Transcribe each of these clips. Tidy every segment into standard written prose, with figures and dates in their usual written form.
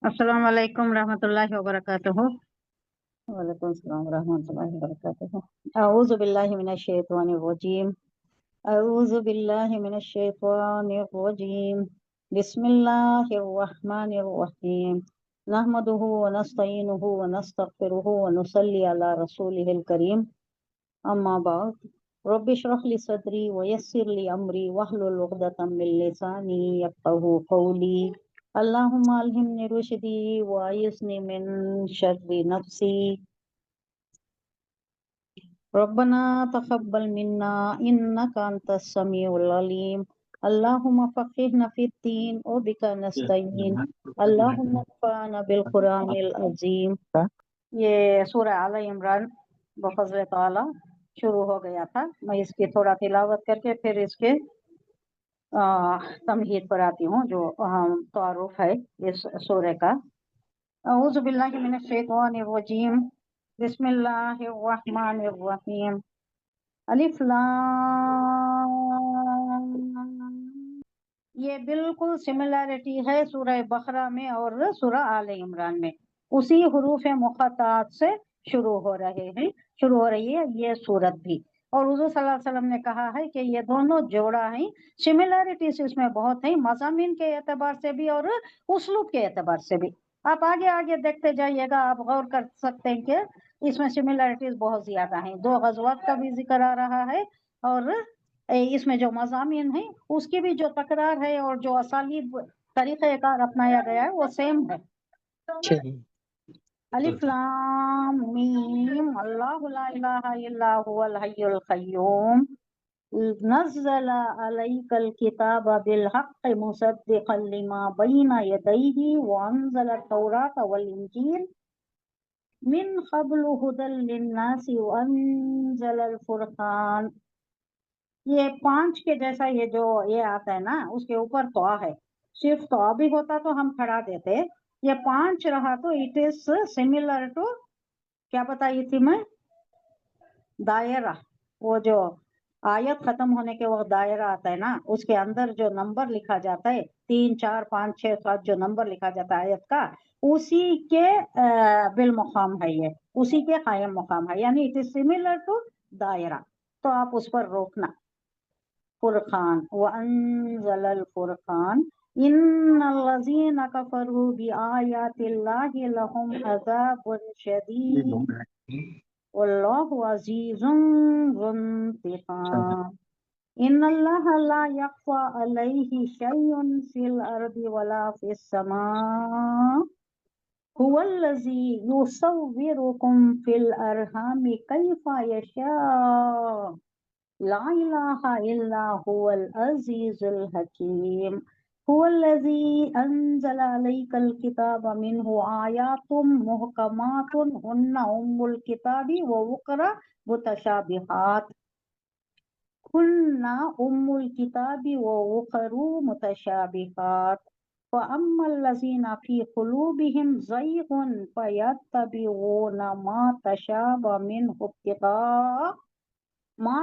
अस्सलाम वालेकुम रहमतुल्लाहि व बरकातुहू। वालेकुम अस्सलाम रहमतुल्लाहि व बरकातुहू। अऊज़ु बिल्लाहि मिनश शैतानिर रजीम। अऊज़ु बिल्लाहि मिनश शैतानिर रजीम। बिस्मिल्लाहिर रहमानिर रहीम। नहमदुहु व नस्तईनुहु व नस्तगफिरुहु व नुसल्ली अला रसूलिहिल करीम। अम्मा बाद। रब्बि इश्रह ली सदरी व यस्सिर ली अमरी वहलुल उक़दतम मिन लिसानी यफ़क़हू क़ौली। अल्लाहुम्मा अल्हिमनी रुश्दी व अय्यिज़नी मिन शर्रि नफ्सी। रब्बना तक़ब्बल मिन्ना इन्नका अंतस समीउल अलीम। अल्लाहुम्मा फ़क़्हिना फ़िद्दीन व बिका नस्तईन। अल्लाहुम्मा अनफ़अना बिल क़ुरानिल अज़ीम। ये सूरह आल इमरान बफ़ज़ल तआला शुरू हो गया था। मैं इसकी थोड़ा तिलावत करके फिर इसके तमहीद पर आती हूँ, जो तारुफ है इस सूरह का। अऊज़ु बिल्लाहि मिनश शैतानिर रजीम। बिस्मिल्लाहिर रहमानिर रहीम। अलिफ लाम। ये बिल्कुल सिमिलैरिटी है सूरह बकरा में और सूरह आल इमरान में। उसी हुरूफ मुक़त्तात से शुरू हो रही है ये सूरत भी। और हुज़ूर सल्लल्लाहु अलैहि वसल्लम ने कहा है कि ये दोनों जोड़ा हैं, सिमिलैरिटीज इसमें बहुत है, मज़ामीन के एतबार से भी और उसलूब के एतबार से भी। आप आगे आगे देखते जाइएगा, आप गौर कर सकते हैं कि इसमें सिमिलैरिटीज बहुत ज्यादा हैं। दो गज़वात का भी जिक्र आ रहा है और इसमें जो मज़ामीन है उसकी भी जो तकरार है और जो असालीब तरीक़ेकार अपनाया गया है वो सेम है। अलिफ लाम मीम। अल्लाहु ला इलाहा इल्ला हुवल हय्युल क़य्यूम। नज़्ज़ला अलैकल किताब बिल हक़्क़ि मुसद्दिक़न लिमा बैना यदैहि व अंज़ला तौरात वल इंजील मिन क़ब्लु हुदल लिन्नासि व अंज़लल फ़ुरक़ान। ये पांच के जैसा ये जो ये आता है ना, उसके ऊपर तो है, सिर्फ तो भी होता तो हम खड़ा देते। ये पांच रहा तो इट इज सिमिलर टू, क्या बताई थी मैं, दायरा। वो जो आयत खत्म होने के वक्त दायरा आता है ना, उसके अंदर जो नंबर लिखा जाता है 3 4 5 6 7 जो नंबर लिखा जाता है आयत का, उसी के बिल मुकाम है, ये उसी के कायम मुकाम है, यानी इट इज सिमिलर टू दायरा। तो आप उस पर रोकना। फुरकान व अंज़लल फुरकान इन्नल्लज़ीना कफ़रू बिआयातिल्लाहि लहुम अज़ाबुन शदीद वल्लाहु अज़ीज़ुन ज़ुन्तिक़ाम। इन्नल्लाहा ला यख़फ़ा अलैहि शैउन फ़िल अर्दि वला फ़िस समा हुवल्लज़ी युसव्विरुकुम फ़िल अरहामि कैफ़ा यशा ला इलाहा इल्ला हुवल अज़ीज़ुल हकीम। हुवल्लज़ी अंज़ला अलैकल किताब मिन्हु आयातुम मुहकमातुन हुन्ना उम्मुल किताबी व उखरा मुतशाबिहात। हुन्ना उम्मुल किताबी व उखरू मुतशाबिहात। फ़अम्मल्लज़ीना फ़ी क़ुलूबिहिम ज़ैग़ुन फ़यत्तबिऊना मा तशाबह मिन्हु मा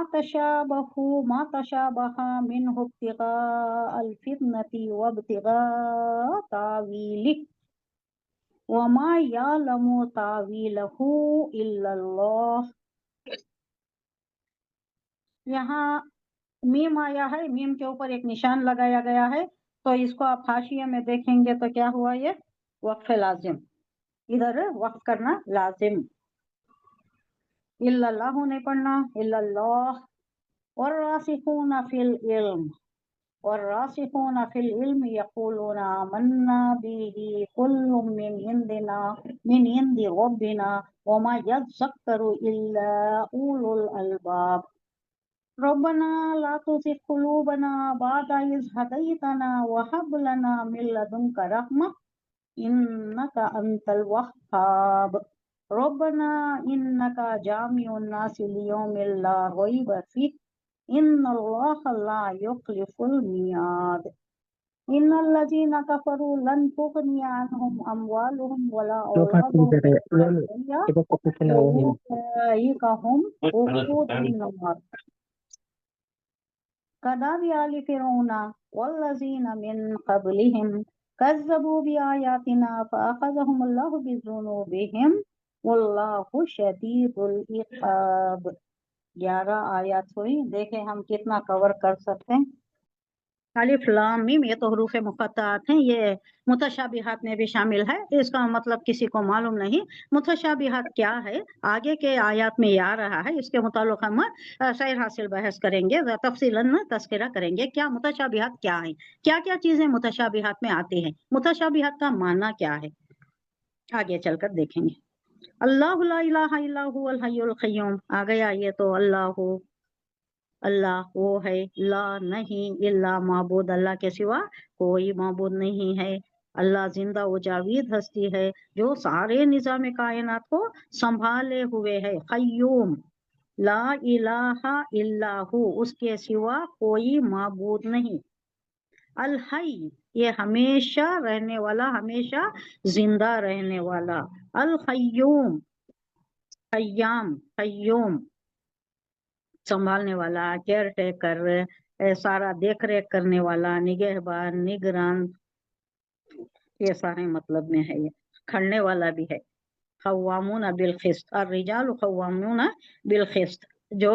तशाबहा मिन्हु इब्तिग़ाअल फ़ित्नति व इब्तिग़ाअ तावीलिहि व मा यअलमु तावीलहु इल्लल्लाह। यहाँ मीम आया है, मीम के ऊपर एक निशान लगाया गया है, तो इसको आप हाशिया में देखेंगे तो क्या हुआ, ये वक्फ लाजिम, इधर वक्फ करना लाजिम। इल्लल्लाहु नहीं पढ़ना, इल्लल्लाह। वर्रासिखून फिल इल्म, वर्रासिखून फिल इल्म यक़ूलूना आमन्ना बिही कुल्लुम मिन इंदि रब्बिना वमा यज़्ज़क्करु इल्ला उलुल अलबाब। रब्बना ला तुज़िग़ क़ुलूबना बअदा इज़ हदैतना व हब लना मिन लदुनका रहमह इन्नका अंतल वह्हाब। रब्बना इन्नका जामिउन नासि लियौमिन ला रैब फीह इन्नल्लाहा ला युख़्लिफ़ुल मियाद। इन्नल्लज़ीना कफ़रू लन तुग़निया अन्हुम अम्वालुहुम वला औलादुहुम उलाइका हुम वक़ूदुन नार। कदाबि आलि फ़िरऔना वल्लज़ीना मिन क़ब्लिहिम कज़्ज़बू बिआयातिना फ़अख़ज़हुमुल्लाहु बिज़ुनूबिहिम वल्लाहु शदीदुल इक़ाब। 11 आयत हुई। देखें हम कितना कवर कर सकते हैं। अलिफ लाम मीम ये तो हरूफ मुक़त्तआत हैं, ये मुतशाबिहात में भी शामिल है। इसका मतलब किसी को मालूम नहीं। मुतशाबिहात क्या है आगे के आयत में आ रहा है, इसके मुताल्लिक़ हम सैर हासिल बहस करेंगे, तफसीलन तज़किरा करेंगे क्या मुतशाबिहात क्या है, क्या क्या चीजें मुतशाबिहात में आती हैं, मुतशाबिहात का माना क्या है, आगे चलकर देखेंगे। अल्लाहु ला इलाहा इल्ला हुवल हय्युल क़य्यूम आ गया। ये तो अल्लाह वो है, ला नहीं, इल्ला माबूद अल्लाह के सिवा कोई माबूद नहीं है। अल्लाह जिंदा व जावीद हस्ती है जो सारे निज़ाम कायनात को संभाले हुए है। क़य्यूम ला इलाहा इल्लाहु उसके सिवा कोई माबूद नहीं। अल हई ये हमेशा रहने वाला, हमेशा जिंदा रहने वाला। अल क़य्यूम क़य्याम क़य्यूम संभालने वाला, केयर टेकर, सारा देख रेख करने वाला, निगहबान, निगरान, ये सारे मतलब में है। ये खड़ने वाला भी है। ख़व्वामून बिल क़िस्त और रिजाल ख़व्वामून बिल क़िस्त जो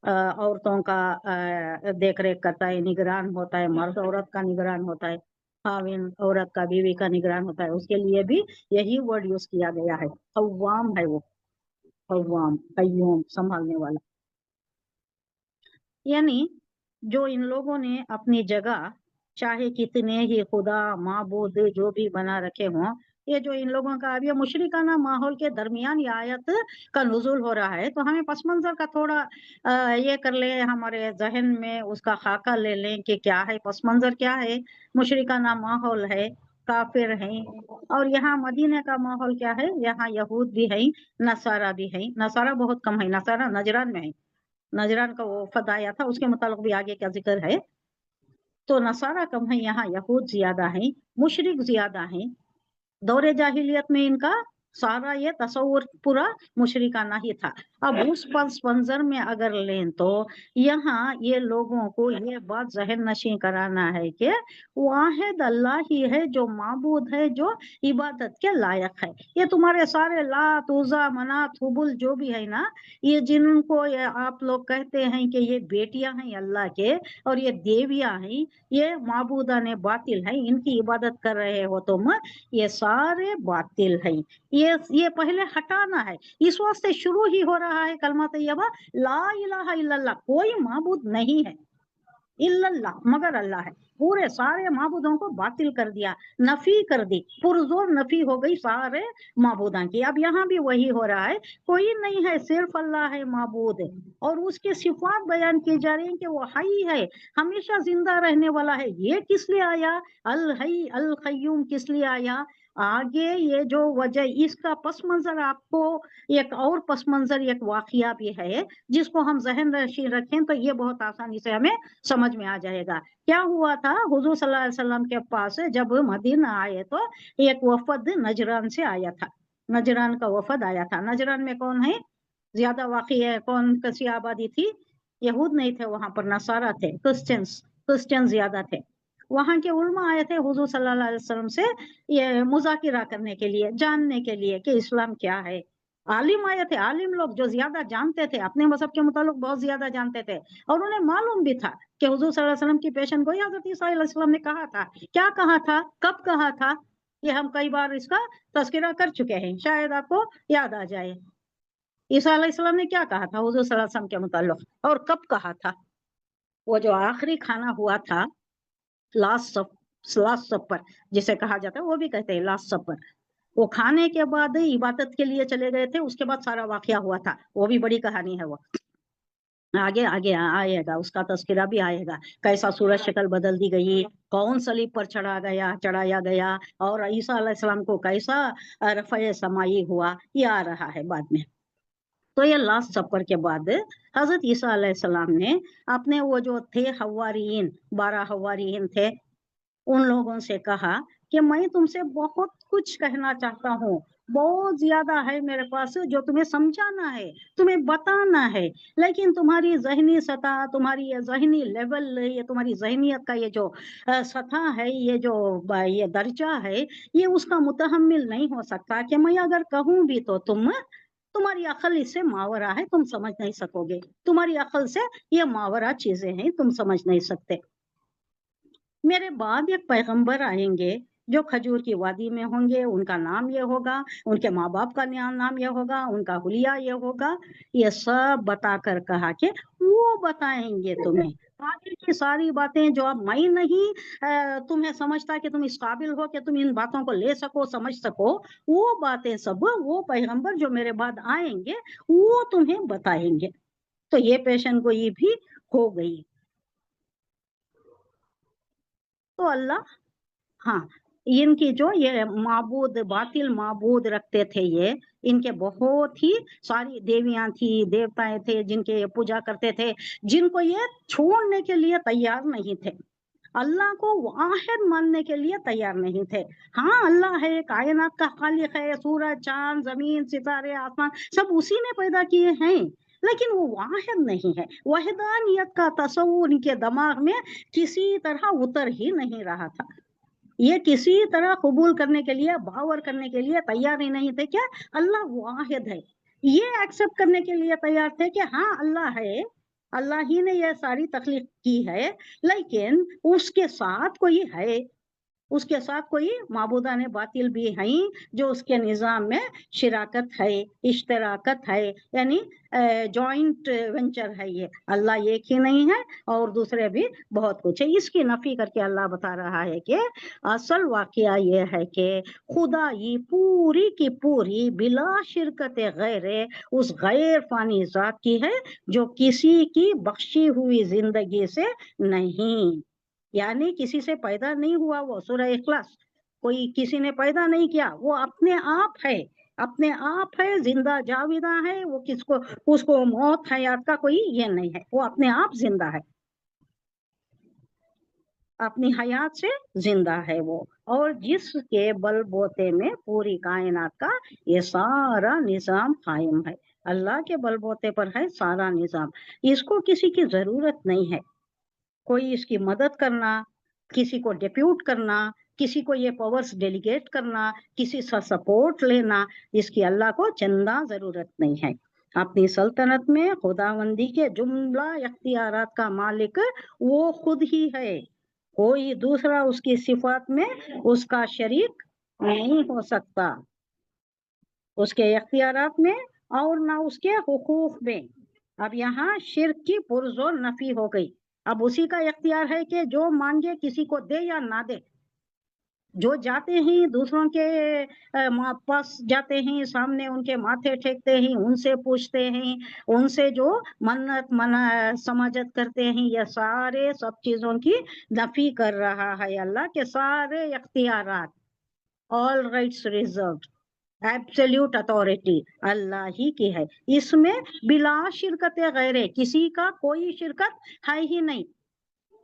औरतों का देख रेख करता है, निगरान होता है। मर्द औरत का निगरान होता है, खाविन औरत का, बीवी का निगरान होता है। उसके लिए भी यही वर्ड यूज किया गया है। ख़व्वाम है वो, ख़व्वाम क़य्यूम संभालने वाला। यानी जो इन लोगों ने अपनी जगह चाहे कितने ही खुदा माबूद जो भी बना रखे हों, ये जो इन लोगों का अब ये मुशरिकाना माहौल के दरमियान ये आयत का नुज़ूल हो रहा है, तो हमें पस मंज़र का थोड़ा ये कर ले, हमारे जहन में उसका खाका ले लें कि क्या है पस मंज़र, क्या है। मुशरिकाना माहौल है, काफिर हैं। और यहाँ मदीने का माहौल क्या है, यहाँ यहूद भी है, नसारा भी है। नसारा बहुत कम है, नसारा नजरान में है। नजरान का वो वफद आया था, उसके मुताबिक भी आगे क्या जिक्र है। तो नसारा कम है, यहाँ यहूद ज्यादा है, मुशरिक ज्यादा है। दौरे जाहिलियत में इनका सारा ये तस्वुर पूरा मुशरिकाना ही था। अब उस पस मंजर में अगर लें तो यहाँ ये लोगों को ये बात जहन नशीं कराना है कि वाहिद अल्लाह ही है जो माबूद है, जो इबादत के लायक है। ये तुम्हारे सारे लात उज़ा मनात हुबुल जो भी है ना, ये जिनको ये आप लोग कहते हैं कि ये बेटियां हैं अल्लाह के और ये देवियां हैं, ये माबूदाने बातिल है, इनकी इबादत कर रहे हो तुम, ये सारे बातिल है। ये पहले हटाना है, इस वास्ते शुरू ही हो रहा है कलमा तैयबा ला इलाहा इल्लल्लाह, कोई माबूद नहीं है इल्लल्लाह मगर अल्लाह है। पूरे सारे माबूदों को बातिल कर दिया, नफी कर दी, पुरजोर नफी हो गई सारे माबूदां की। अब यहाँ भी वही हो रहा है, कोई नहीं है, सिर्फ अल्लाह है माबूद है। और उसके सिफात बयान की जा रही है कि वो हई है, हमेशा जिंदा रहने वाला है। ये किस लिए आया, अल हई अल क़य्यूम किस लिए आया, आगे ये जो वजह, इसका पस मंजर आपको एक और पस मंजर एक वाकया भी है जिसको हम जहन नशीं रखें तो ये बहुत आसानी से हमें समझ में आ जाएगा। क्या हुआ था, हुजूर सल्लल्लाहु अलैहि वसल्लम के पास जब मदीना आए तो एक वफद नजरान से आया था। नजरान का वफद आया था। नजरान में कौन है, ज्यादा वाकई है, कौन कैसी आबादी थी, यहूद नहीं थे वहां पर, नसारा थे, क्रिश्चियन ज्यादा थे। वहां के उलमा आए थे हुजूर सल्लल्लाहु अलैहि वसल्लम से ये मुज़ाकिरा करने के लिए, जानने के लिए कि इस्लाम क्या है। आलिम आए थे, आलिम लोग जो ज्यादा जानते थे, अपने मजहब के मुताबिक बहुत ज्यादा जानते थे, और उन्हें मालूम भी था कि हुजूर सल्लल्लाहु अलैहि वसल्लम की पेशन गोई हजरत ईसा अलैहिस्सलाम ने कहा था। क्या कहा था, कब कहा था, ये हम कई बार इसका तज़किरा कर चुके हैं, शायद आपको याद आ जाए। ईसा अलैहिस्सलाम ने क्या कहा था हुजूर सल्लल्लाहु अलैहि वसल्लम के मुताल्लिक और कब कहा था। वो जो आखिरी खाना हुआ था, लास्ट सपर जिसे कहा जाता है, वो भी कहते हैं लास्ट सपर, वो खाने के बाद इबादत के लिए चले गए थे, उसके बाद सारा वाकया हुआ था। वो भी बड़ी कहानी है, वो आगे आगे आएगा, उसका तस्करा भी आएगा। कैसा सूरज शक्ल बदल दी गई, कौन सलीब पर चढ़ाया गया, और ईसा अलैहिस्सलाम को कैसा रफ़े समाई हुआ, ये आ रहा है बाद में। तो ये लास्ट सफर के बाद हजरत ईसा अलैहिस्सलाम ने अपने वो जो थे हवारियीन, 12 हवारियीन थे, उन लोगों से कहा कि मैं तुमसे बहुत कुछ कहना चाहता हूँ, بہت زیادہ ہے میرے پاس جو تمہیں سمجھانا ہے، تمہیں بتانا ہے، لیکن تمہاری ذہنی سطح، تمہاری یہ ذہنی لیول، یہ تمہاری ذہنیت کا یہ جو سطح ہے، یہ جو یہ درجہ ہے، یہ اس کا متحمل نہیں ہو سکتا کہ میں اگر کہوں بھی تو تمہاری عقل اس سے ماورا ہے، تم سمجھ نہیں سکو گے، تمہاری عقل سے یہ ماورا چیزیں ہیں، تم سمجھ نہیں سکتے۔ میرے بعد ایک پیغمبر آئیں گے جو کھجور کی وادی میں ہوں گے، ان کا نام یہ ہوگا، ان کے ماں باپ کا نام یہ ہوگا، ان کا حلیہ یہ ہوگا، یہ سب بتا کر کہا کہ وہ بتائیں گے تمہیں آگے کی ساری باتیں جو اب میں نہیں تمہیں سمجھتا کہ تم اس قابل ہو کہ تم ان باتوں کو لے سکو، سمجھ سکو، وہ باتیں سب وہ پیغمبر جو میرے بعد آئیں گے وہ تمہیں بتائیں گے۔ تو یہ پیشن گوئی بھی ہو گئی۔ تو اللہ، ہاں، ان کی جو یہ معبود، باطل معبود رکھتے تھے، یہ ان کے بہت ہی ساری دیویاں تھی، دیوتائیں تھے جن کے یہ پوجا کرتے تھے، جن کو یہ چھوڑنے کے لیے تیار نہیں تھے، اللہ کو واحد ماننے کے لیے تیار نہیں تھے۔ ہاں اللہ ہے، کائنات کا خالق ہے، سورج، چاند، زمین، ستارے، آسمان سب اسی نے پیدا کیے ہیں، لیکن وہ واحد نہیں ہے۔ وحدانیت کا تصور ان کے دماغ میں کسی طرح اتر ہی نہیں رہا تھا، یہ کسی طرح قبول کرنے کے لیے، باور کرنے کے لیے تیار ہی نہیں تھے کہ اللہ واحد ہے۔ یہ ایکسپٹ کرنے کے لیے تیار تھے کہ ہاں اللہ ہے، اللہ ہی نے یہ ساری تخلیق کی ہے، لیکن اس کے ساتھ کوئی ہے، اس کے ساتھ کوئی معبودان باطل بھی ہیں جو اس کے نظام میں شراکت ہے، اشتراکت ہے، یعنی جوائنٹ وینچر ہے۔ یہ اللہ ایک ہی نہیں ہے اور دوسرے بھی بہت کچھ ہے۔ اس کی نفی کر کے اللہ بتا رہا ہے کہ اصل واقعہ یہ ہے کہ خدائی پوری کی پوری بلا شرکت غیر اس غیر فانی ذات کی ہے جو کسی کی بخشی ہوئی زندگی سے نہیں، یعنی کسی سے پیدا نہیں ہوا، وہ سورہ اخلاص، کوئی کسی نے پیدا نہیں کیا، وہ اپنے آپ ہے، اپنے آپ ہے، زندہ جاویدہ ہے، وہ اس کو موت حیات کا کوئی یہ نہیں ہے، وہ اپنے آپ زندہ ہے، اپنی حیات سے زندہ ہے وہ، اور جس کے بل بوتے میں پوری کائنات کا یہ سارا نظام قائم ہے۔ اللہ کے بل بوتے پر ہے سارا نظام، اس کو کسی کی ضرورت نہیں ہے، کوئی اس کی مدد کرنا، کسی کو ڈیپیوٹ کرنا، کسی کو یہ پاورز ڈیلیگیٹ کرنا، کسی سے سپورٹ لینا، اس کی اللہ کو چندہ ضرورت نہیں ہے۔ اپنی سلطنت میں خداوندی کے جملہ اختیارات کا مالک وہ خود ہی ہے، کوئی دوسرا اس کی صفات میں اس کا شریک نہیں ہو سکتا، اس کے اختیارات میں اور نہ اس کے حقوق میں۔ اب یہاں شرک کی پرزور نفی ہو گئی، اب اسی کا اختیار ہے کہ جو مانگے کسی کو دے یا نہ دے، جو جاتے ہیں دوسروں کے پاس جاتے ہیں، سامنے ان کے ماتھے ٹھیکتے ہیں، ان سے پوچھتے ہیں، ان سے جو منت سماجت کرتے ہیں، یہ سارے سب چیزوں کی نفی کر رہا ہے اللہ کے سارے اختیارات، آل رائٹس ریزروڈ، ایبسلیوٹ اتھارٹی اللہ ہی کی ہے، اس میں بلا شرکت غیر، کسی کا کوئی شرکت ہے ہی نہیں،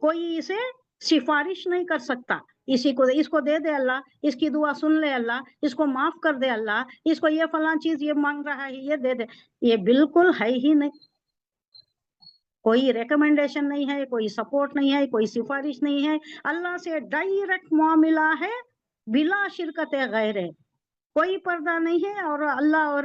کوئی اسے سفارش نہیں کر سکتا، اس کو دے دے اللہ، اس کی دعا سن لے اللہ، اس کو معاف کر دے اللہ، اس کو یہ فلاں چیز یہ مانگ رہا ہے یہ دے دے، یہ بالکل ہے ہی نہیں، کوئی ریکمنڈیشن نہیں ہے، کوئی سپورٹ نہیں ہے، کوئی سفارش نہیں ہے، اللہ سے ڈائریکٹ معاملہ ہے بلا شرکت غیر، کوئی پردہ نہیں ہے اور اللہ اور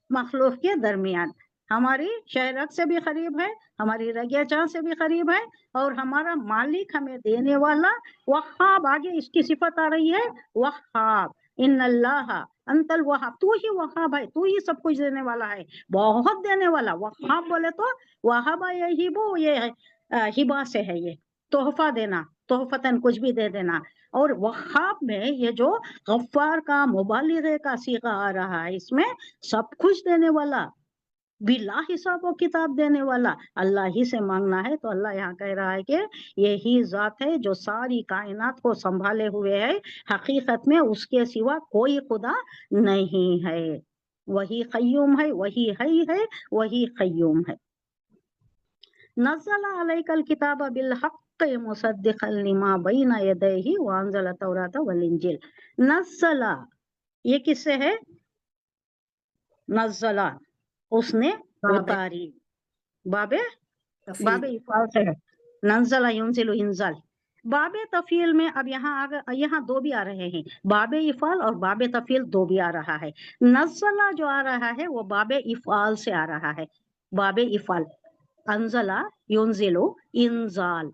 مخلوق کے درمیان، ہماری شہرت سے بھی قریب ہے، ہماری رگیا چاہ سے بھی قریب ہے، اور ہمارا مالک ہمیں دینے والا وہاب، آگے اس کی صفت آ رہی ہے وہاب، ان اللہ انت الوہاب، تو ہی وہاب ہے، تو ہی سب کچھ دینے والا ہے، بہت دینے والا، وہاب بولے تو وہاب یہ ہبا سے ہے، یہ تحفہ دینا، تحفتاً کچھ بھی دے دینا، اور وہاب میں یہ جو غفار کا مبالغے کا صیغہ آ رہا ہے، اس میں سب کچھ دینے والا، بلا حساب و کتاب دینے والا، اللہ ہی سے مانگنا ہے۔ تو اللہ یہاں کہہ رہا ہے کہ یہی ذات ہے جو ساری کائنات کو سنبھالے ہوئے ہے، حقیقت میں اس کے سوا کوئی خدا نہیں ہے، وہی قیوم ہے، وہی ہے، وہی قیوم ہے۔ نزل علیک الکتاب بالحق مصدقا لما بین یدیہ وانزل التوراۃ والانجیل، نزل یہ کس سے ہے؟ नज़ला उसने बाबे उतारी, बाबे तफील इफाल से है, नज़ला युनज़िलु इंज़ाल। बाबे तफील में अब यहाँ दो भी आ रहे हैं, बाबे इफाल और बाबे तफील दो भी आ रहा है। नज़ला जो आ रहा है वो बाबे इफाल से आ रहा है, बाबे इफाल, अंज़ला युनज़िलु इंज़ाल,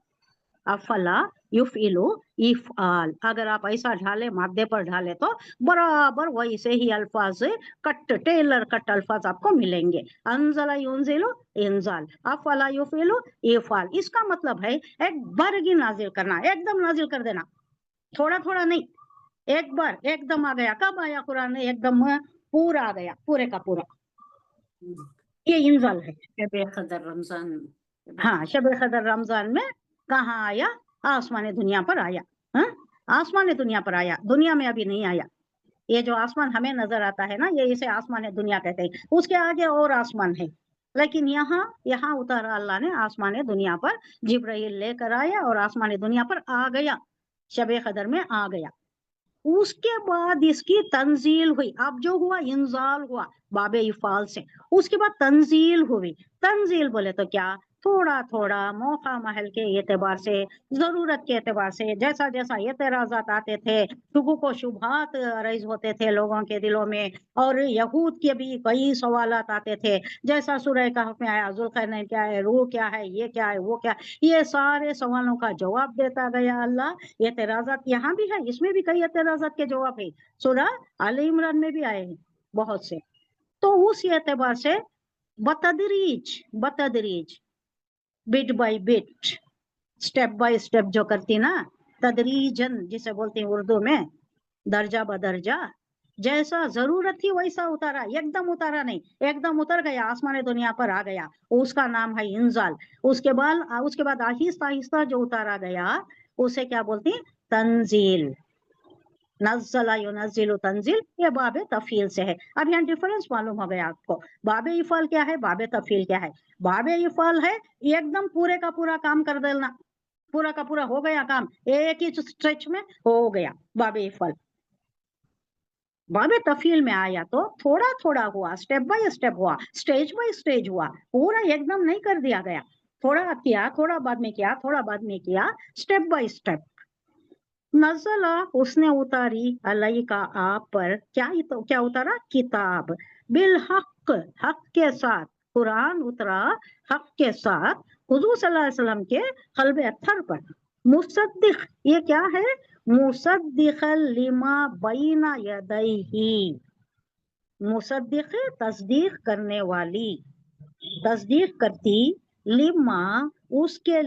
अफला युफइलु इफआल। अगर आप ऐसा ढाले, मादे पर ढाले तो बराबर वैसे ही अल्फाज कट, टेलर कट अल्फाज आपको मिलेंगे। अंज़ला युनज़िलु इंज़ाल, अफला युफइलु इफआल। इसका मतलब है एक बार ही नाजिल करना, एकदम नाजिल कर देना, थोड़ा थोड़ा नहीं, एक बार एकदम आ गया। कब आया कुरान में? एकदम पूरा आ गया, पूरे का पूरा, ये इंज़ाल है। शब क़दर रमजान, हाँ, शब क़दर रमजान में कहाँ आया? आसमान दुनिया पर आया। हाँ, आसमान दुनिया पर आया, दुनिया में अभी नहीं आया। ये जो आसमान हमें नजर आता है ना, ये इसे आसमान दुनिया कहते हैं, उसके आगे और आसमान है, लेकिन यहाँ उतारा अल्लाह ने आसमान दुनिया पर, जिब्राइल लेकर आया और आसमान दुनिया पर आ गया, शब क़दर में आ गया। उसके बाद इसकी तंजील हुई। अब जो हुआ इंजाल हुआ बाबे इफाल से, उसके बाद तंजील हुई। तंजील बोले तो क्या, थोड़ा थोड़ा मौका महल के एतबार से, जरूरत के एतबार से, जैसा जैसा एतराजात आते थे, शुबुह शुबहात अरैज होते थे लोगों के दिलों में, और यहूद के भी कई सवालात आते थे, जैसा सूरह कहफ में आया, जुल्करनैन क्या है, रूह क्या है, ये क्या है, वो क्या है, ये सारे सवालों का जवाब देता गया अल्लाह। एतराजात यहाँ भी है, इसमें भी कई एतराजात के जवाब है, सूरह आले इमरान में भी आए हैं बहुत से। तो उस एतबार से बतदरीज bit by bit, step by step जो करती ना, तदरीजन जिसे बोलते हैं उर्दू में, दर्जा बदर्जा, जैसा जरूरत थी वैसा उतारा, एकदम उतारा नहीं, एकदम उतर गया आसमान दुनिया पर आ गया, उसका नाम है इंजाल। उसके बाद आहिस्ता आहिस्ता जो उतारा गया उसे क्या बोलते हैं? तंजील। नज़्ज़ला युनज़्ज़िलु तंजील, ये बाबे तफील से है। अब यहाँ डिफरेंस मालूम हो गया आपको, बाबे इफाल क्या है, बाबे तफील क्या है। बाबे इफाल है एकदम पूरे का पूरा काम कर देना, पूरा का पूरा हो गया काम, एक ही स्ट्रेच में हो गया, बाबे इफाल। बाबे तफील में आया तो थोड़ा थोड़ा हुआ, स्टेप बाय स्टेप हुआ, स्टेज बाय स्टेज हुआ, पूरा एकदम नहीं कर दिया गया, थोड़ा किया, थोड़ा बाद में किया, थोड़ा बाद में किया, स्टेप बाय स्टेप। नज़ला उसने उतारी, अलई का आप पर, क्या उतारा? किताब, बिल हक, हक के साथ, कुरान उतरा हक के साथ, हुजूर सल्लल्लाहु अलैहि वसल्लम के क़ल्ब अत्थर पर। मुसद्दिक, ये क्या है? मुसद्दिक़ल लिमा बैना यदैही, मुसद्दिक़ तस्दीक करने वाली, तस्दीक करती, लिमा उसके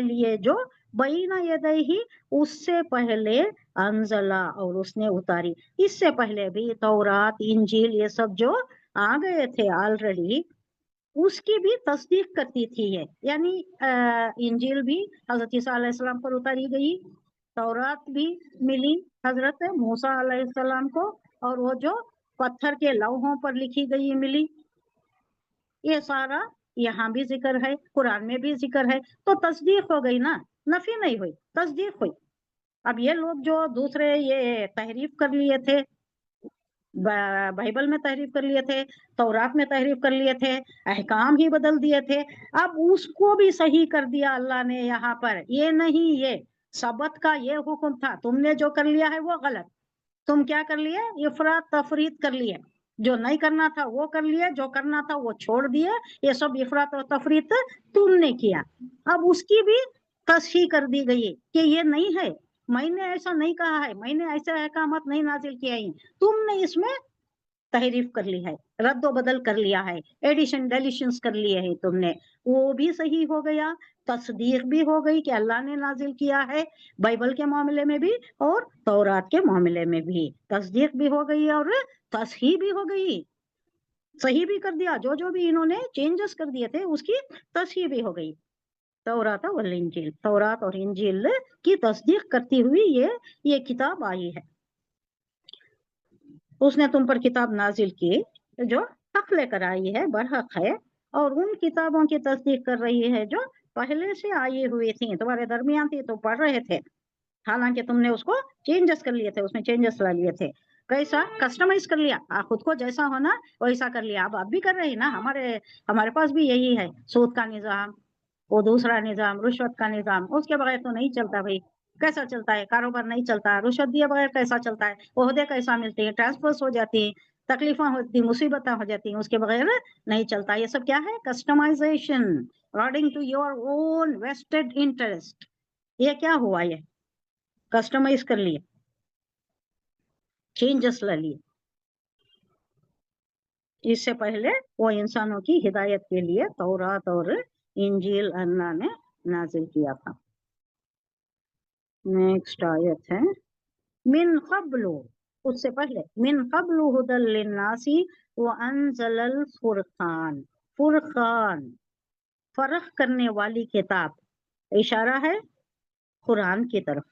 लिए जो, बैना यदैही उससे पहले, अंजला और उसने उतारी, इससे पहले भी तौरात इंजील ये सब जो आ गए थे ऑलरेडी, उसकी भी तस्दीक करती थी ये। यानी इंजील भी हजरत ईसा अलैहिस्सलाम पर उतारी गई, तौरात भी मिली हजरत मूसा अलैहिस्सलाम को, और वो जो पत्थर के लौहों पर लिखी गई मिली, ये सारा यहाँ भी जिक्र है, कुरान में भी जिक्र है। तो तस्दीक हो गई ना, नफी नहीं हुई, तस्दीक हुई। अब ये लोग जो दूसरे ये तहरीफ कर लिए थे, बाइबल में तहरीफ कर लिए थे, तौरात में तहरीफ कर लिए थे, अहकाम ही बदल दिए थे, अब उसको भी सही कर दिया अल्लाह ने यहाँ पर। ये नहीं, ये सबत का ये हुक्म था, तुमने जो कर लिया है वो गलत, तुम क्या कर लिए? इफरात तफरीत कर लिए, जो नहीं करना था वो कर लिए, जो करना था वो छोड़ दिए, ये सब इफरात और तफरीत तुमने किया। अब उसकी भी तस्हीह कर दी गई कि ये नहीं है, मैंने ऐसा नहीं कहा है, मैंने ऐसे अहकामत नहीं नाजिल किया है, तुमने इसमें तहरीफ कर ली है, रद्द बदल कर लिया है, एडिशन डेलिशंस कर लिए हैं तुमने, वो भी सही हो गया। तस्दीक भी हो गई कि अल्लाह ने नाजिल किया है, बाइबल के मामले में भी और तौरात के मामले में भी तस्दीक भी हो गई, और तस्हीह भी हो गई, सही भी कर दिया, जो जो भी इन्होंने चेंजेस कर दिए थे उसकी तस्हीह भी हो गई। तौरात और इंजील, तौरात और इंजील की तस्दीक करती हुई ये किताब आई है। उसने तुम पर किताब नाजिल की जो हक लेकर आई है, बरहक है, और उन किताबों की तस्दीक कर रही है जो पहले से आई हुई थी, तुम्हारे दरमियान थी तो पढ़ रहे थे, हालांकि तुमने उसको चेंजेस कर लिए थे, उसमें चेंजेस ला लिए थे। कैसा कस्टमाइज कर लिया, खुद को जैसा होना वैसा कर लिया। अब आप भी कर रहे हैं ना, हमारे पास भी यही है, सूद का निजाम, वो दूसरा निजाम, रुश्वत का निजाम, उसके बगैर तो नहीं चलता भाई। कैसा चलता है कारोबार, नहीं चलता। रुश्वत दिए बगैर कैसा चलता है, ओहदे कैसा मिलते हैं, ट्रांसफर हो जाती है, तकलीफें होती, मुसीबतें हो जाती हैं, उसके बगैर नहीं चलता। ये सब क्या है, customization according to your own vested interest. ये क्या हुआ, ये कस्टमाइज कर लिए, चेंजेस ला लिए। इससे पहले वो इंसानों की हिदायत के लिए तौरात और इंजील अल्लाह ने नाजिल किया था। नेक्स्ट आयत है मिन क़ब्लु, उससे पहले मिन क़ब्लु हुदल लिन्नासी व अनज़लल फुरक़ान। फुरक़ान फर्क करने वाली किताब, इशारा है कुरान की तरफ।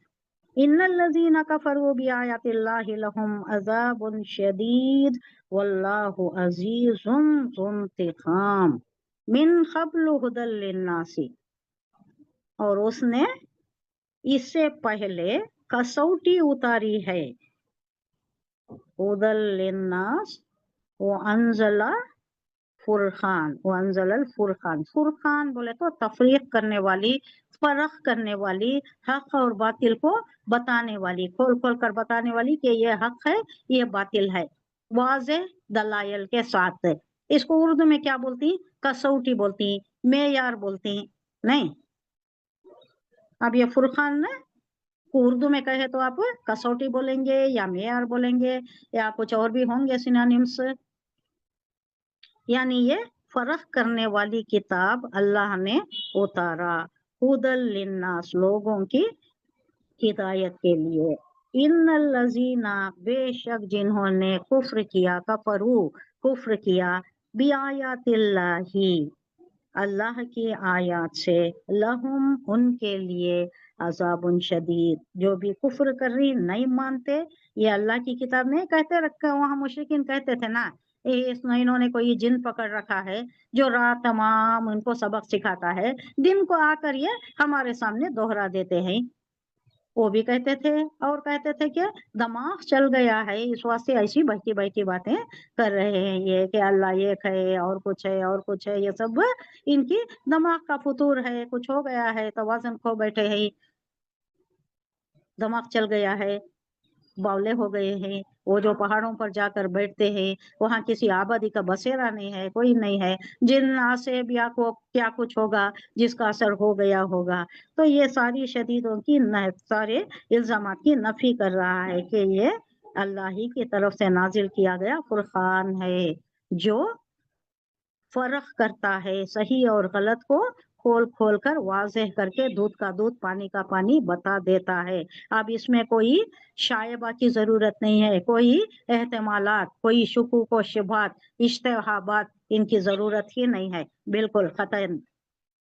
इन्नल्लज़ीना कफ़रू बिआयातिल्लाहि लहुम अज़ाबुन शदीद वल्लाहु अज़ीज़ुन ज़ुन्तिक़ाम। मिन क़ब्लु हुदल लिन्नासी, और उसने इससे पहले कसौटी उतारी है, हुदल लिन्नास व अंज़ला फुरखान, व अंज़लल फुरखान। फुरखान बोले तो तफरीक करने वाली, फर्क करने वाली, हक और बातिल को बताने वाली, खोल खोल कर बताने वाली कि ये हक है ये बातिल है, वाज़ेह दलाइल के साथ। इसको उर्दू में क्या बोलती, कसौटी बोलती, मेयार बोलती नहीं। अब ये फुरखान ना उर्दू में कहे तो आप कसौटी बोलेंगे या मेयार बोलेंगे या कुछ और भी होंगे सिनोनिम्स। यानी ये फर्क करने वाली किताब अल्लाह ने उतारा, हुदल लिन्नास, लोगों की हिदायत के लिए। इन्नल्लज़ीना, बेशक जिन्होंने कुफ्र किया, कफरू कुफ्र किया, बिआयातिल्लाही, अल्लाह की आयत से, लहुम उनके लिए, अज़ाबुन शदीद, जो भी कुफ्र कर रही, नहीं मानते, ये अल्लाह की किताब नहीं कहते रखा। वहाँ मुशरिकीन कहते थे ना, इन्होंने कोई जिन पकड़ रखा है जो रात तमाम उनको सबक सिखाता है, दिन को आकर ये हमारे सामने दोहरा देते हैं। वो भी कहते थे, और कहते थे कि दिमाग चल गया है, इस वास्ते ऐसी बहती बहती बातें कर रहे हैं ये कि अल्लाह एक है और कुछ है और कुछ है। ये सब इनकी दिमाग का फतूर है, कुछ हो गया है, तवाज़ुन खो बैठे हैं, दिमाग चल गया है, बावले हो गए हैं। वो जो पहाड़ों पर जाकर बैठते हैं, वहाँ किसी आबादी का बसेरा नहीं है, कोई नहीं है, जिन आसेब या को क्या कुछ होगा जिसका असर हो गया होगा। तो ये सारी शदीदों की सारे इल्जामात की नफी कर रहा है कि ये अल्लाह ही की तरफ से नाजिल किया गया फुरखान है, जो फर्क करता है सही और गलत को खोल खोल कर वाज़ेह करके, दूध का दूध पानी का पानी बता देता है। अब इसमें कोई शायबा की जरूरत नहीं है, कोई एहतमालात, कोई शुकूक व शुबहात, इश्तिहाबात, इनकी जरूरत ही नहीं है, बिल्कुल खतन।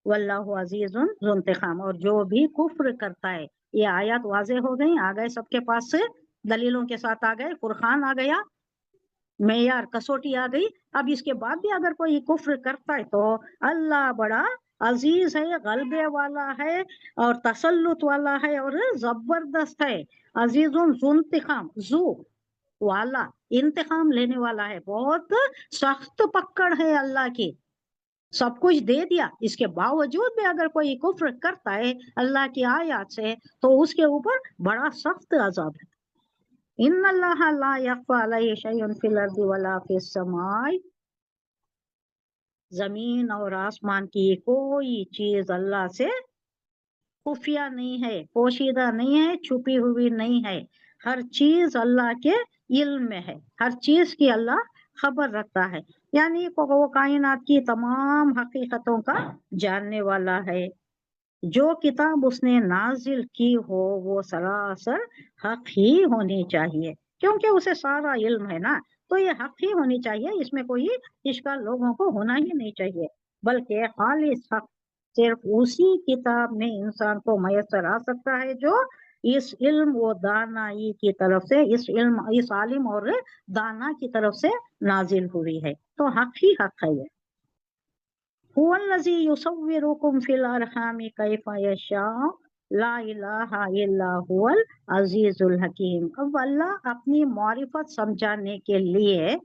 वल्लाहु अजीजुन ज़ुन्तिक़ाम, और जो भी कुफ्र करता है, ये आयत वाज़ेह हो गई, आ गए सबके पास से, दलीलों के साथ आ गए, फुरखान आ गया, मेयार कसौटी आ गई। अब इसके बाद भी अगर कोई कुफ्र करता है तो अल्लाह बड़ा अजीज है, गलबे वाला है और तसल्लुत वाला है और जबरदस्त है। अजीजुन ज़ुन्तिक़ाम, जू वाला, इंतकाम लेने वाला है, बहुत सख्त पकड़ है अल्लाह की। सब कुछ दे दिया, इसके बावजूद भी अगर कोई कुफ्र करता है अल्लाह की आयत से तो उसके ऊपर बड़ा सख्त अज़ाब है। इन्नल्लाह ला यख्फा अलैहि शैउन फिल अर्दि वला फिस समाई, जमीन और आसमान की कोई चीज अल्लाह से खुफिया नहीं है, पोशीदा नहीं है, छुपी हुई नहीं है। हर चीज अल्लाह के इल्म में है, हर चीज की अल्लाह खबर रखता है। यानी वो कायनात की तमाम हकीकतों का जानने वाला है। जो किताब उसने नाजिल की हो वो सरासर हक ही होनी चाहिए, क्योंकि उसे सारा इल्म है ना, तो ये हक ही होनी चाहिए, इसमें कोई इश्काल लोगों को होना ही नहीं चाहिए। बल्कि खालिस हक सिर्फ उसी किताब में इंसान को मैसर आ सकता है जो इस इल्म व दानाई की तरफ से, इस आलिम और दाना की तरफ से नाजिल हुई है। तो हक ही हक है ये। हुवल्लज़ी युसव्विरुकुम फिल अरहामि कैफ़ यशा, لا الہ الا هو العزیز الحکیم. اب اللہ اپنی معرفت سمجھانے کے لیے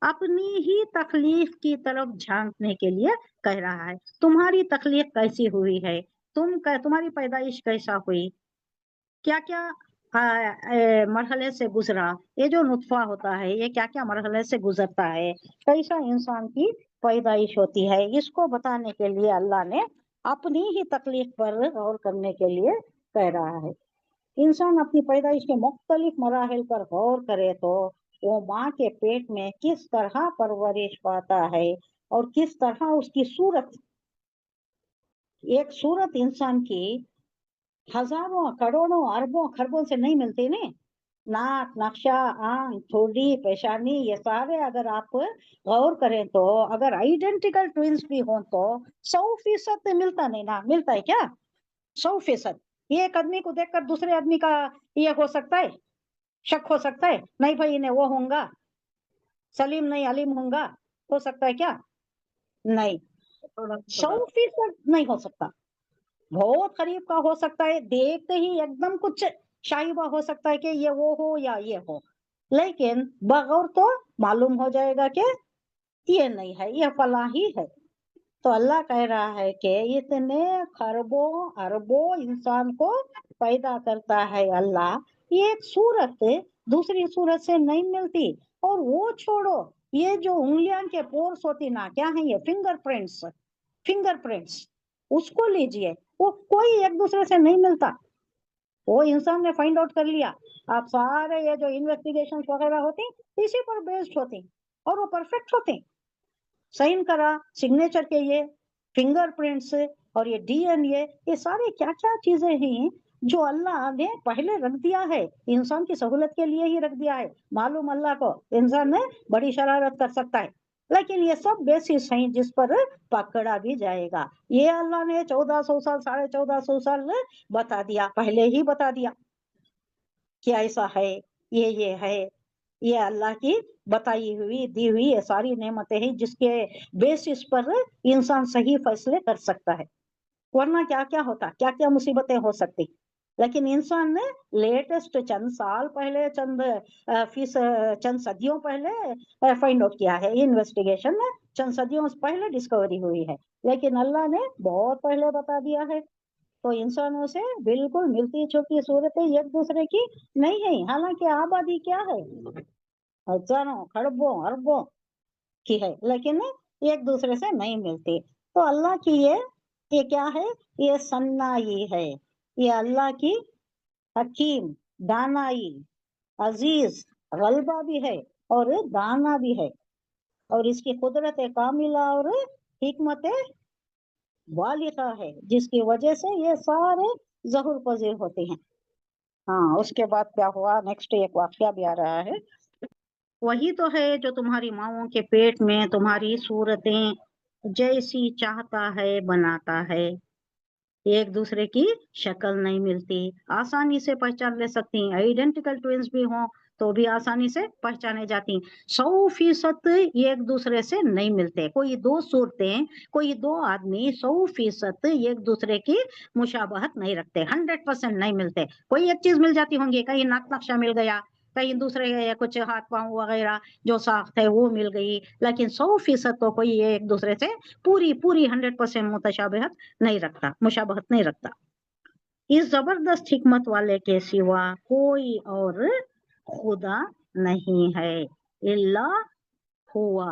اپنی ہی تخلیق کی طرف جھانکنے کے لیے کہہ رہا ہے. تمہاری تخلیق کیسی ہوئی ہے، تمہاری پیدائش کیسا ہوئی، کیا کیا مرحلے سے گزرا، یہ جو نطفہ ہوتا ہے یہ کیا کیا مرحلے سے گزرتا ہے، کیسا انسان کی پیدائش ہوتی ہے، اس کو بتانے کے لیے اللہ نے اپنی ہی تخلیق پر غور کرنے کے لیے کہہ رہا ہے. انسان اپنی پیدائش کے مختلف مراحل پر غور کرے تو وہ ماں کے پیٹ میں کس طرح پرورش پاتا ہے اور کس طرح اس کی صورت، ایک صورت انسان کی ہزاروں کروڑوں اربوں خربوں سے نہیں ملتی نا. ناک، نقشہ، آنکھ، تھوڑی، پیشانی، یہ سارے اگر آپ غور کریں تو اگر آئیڈینٹیکل ٹوئنس بھی ہوں تو 100% ملتا نہیں نا. ملتا ہے کیا 100%؟ ایک آدمی کو دیکھ کر دوسرے آدمی کا یہ ہو سکتا ہے، شک ہو سکتا ہے نہیں بھائی انہیں وہ ہوں گا، سلیم نہیں علیم ہوں گا، ہو سکتا ہے کیا؟ نہیں، 100% نہیں ہو سکتا. بہت قریب کا ہو سکتا ہے، دیکھتے ہی ایک دم کچھ شائبہ ہو سکتا ہے کہ یہ وہ ہو یا یہ ہو، لیکن بغور تو معلوم ہو جائے گا کہ یہ نہیں ہے، یہ فلاں ہی ہے. تو اللہ کہہ رہا ہے کہ اتنے خربوں اربوں انسان کو پیدا کرتا ہے اللہ، یہ ایک صورت دوسری صورت سے نہیں ملتی. اور وہ چھوڑو، یہ جو انگلیاں کے پورس ہوتی نا، کیا ہیں یہ؟ فنگر پرنٹس، اس کو لیجئے، وہ کوئی ایک دوسرے سے نہیں ملتا. وہ انسان نے فائنڈ آؤٹ کر لیا. آپ سارے یہ جو انویسٹیگیشن وغیرہ ہوتی اسی پر بیسڈ ہوتی اور وہ پرفیکٹ ہوتے. سائن کرا، سگنیچر کے یہ فنگر پرنٹس اور یہ ڈی این اے، یہ سارے کیا کیا چیزیں ہیں جو اللہ نے پہلے رکھ دیا ہے، انسان کی سہولت کے لیے ہی رکھ دیا ہے. معلوم اللہ کو انسان نے بڑی شرارت کر سکتا ہے، لیکن یہ سب بیسس ہیں جس پر پکڑا بھی جائے گا. یہ اللہ نے 1400 سال 1450 سال بتا دیا، پہلے ہی بتا دیا کہ ایسا ہے، یہ ہے. یہ اللہ کی بتائی ہوئی دی ہوئی یہ ساری نعمتیں ہیں جس کے بیسس پر انسان صحیح فیصلے کر سکتا ہے. ورنہ کیا کیا ہوتا، کیا کیا مصیبتیں ہو سکتی. لیکن انسان نے لیٹسٹ چند سال پہلے، چند صدیوں پہلے فائنڈ آؤٹ کیا ہے، انویسٹیگیشن میں چند صدیوں پہلے ڈسکوری ہوئی ہے، لیکن اللہ نے بہت پہلے بتا دیا ہے. تو انسانوں سے بالکل ملتی جھلتی صورتیں ایک دوسرے کی نہیں ہے، حالانکہ آبادی کیا ہے، ہزاروں کھربوں اربوں کی ہے، لیکن ایک دوسرے سے نہیں ملتی. تو اللہ کی یہ کیا ہے؟ یہ سنائی ہے، یہ اللہ کی حکیم دانائی، عزیز غلبہ بھی ہے اور دانا بھی ہے، اور اس کی قدرت کاملہ اور حکمت بالغہ ہے جس کی وجہ سے یہ سارے ظہور پذیر ہوتے ہیں. ہاں، اس کے بعد کیا ہوا، نیکسٹ ایک واقعہ بھی آ رہا ہے. وہی تو ہے جو تمہاری ماؤں کے پیٹ میں تمہاری صورتیں جیسی چاہتا ہے بناتا ہے. ایک دوسرے کی شکل نہیں ملتی، آسانی سے پہچان لے سکتی، آئیڈینٹیکل ٹوئنس بھی ہوں تو بھی آسانی سے پہچانے جاتی. 100% ایک دوسرے سے نہیں ملتے. کوئی دو صورتیں، کوئی دو آدمی 100% ایک دوسرے کی مشابہت نہیں رکھتے، 100% نہیں ملتے. کوئی ایک چیز مل جاتی ہوں گی، کہیں ناک نقشہ مل گیا، کہیں دوسرے کچھ ہاتھ پاؤں وغیرہ جو ساخت ہے وہ مل گئی، لیکن 100% تو کوئی ایک دوسرے سے پوری 100% متشابہت نہیں رکھتا، مشابہت نہیں رکھتا. اس زبردست حکمت والے کے سوا کوئی اور خدا نہیں ہے، الا ہوا،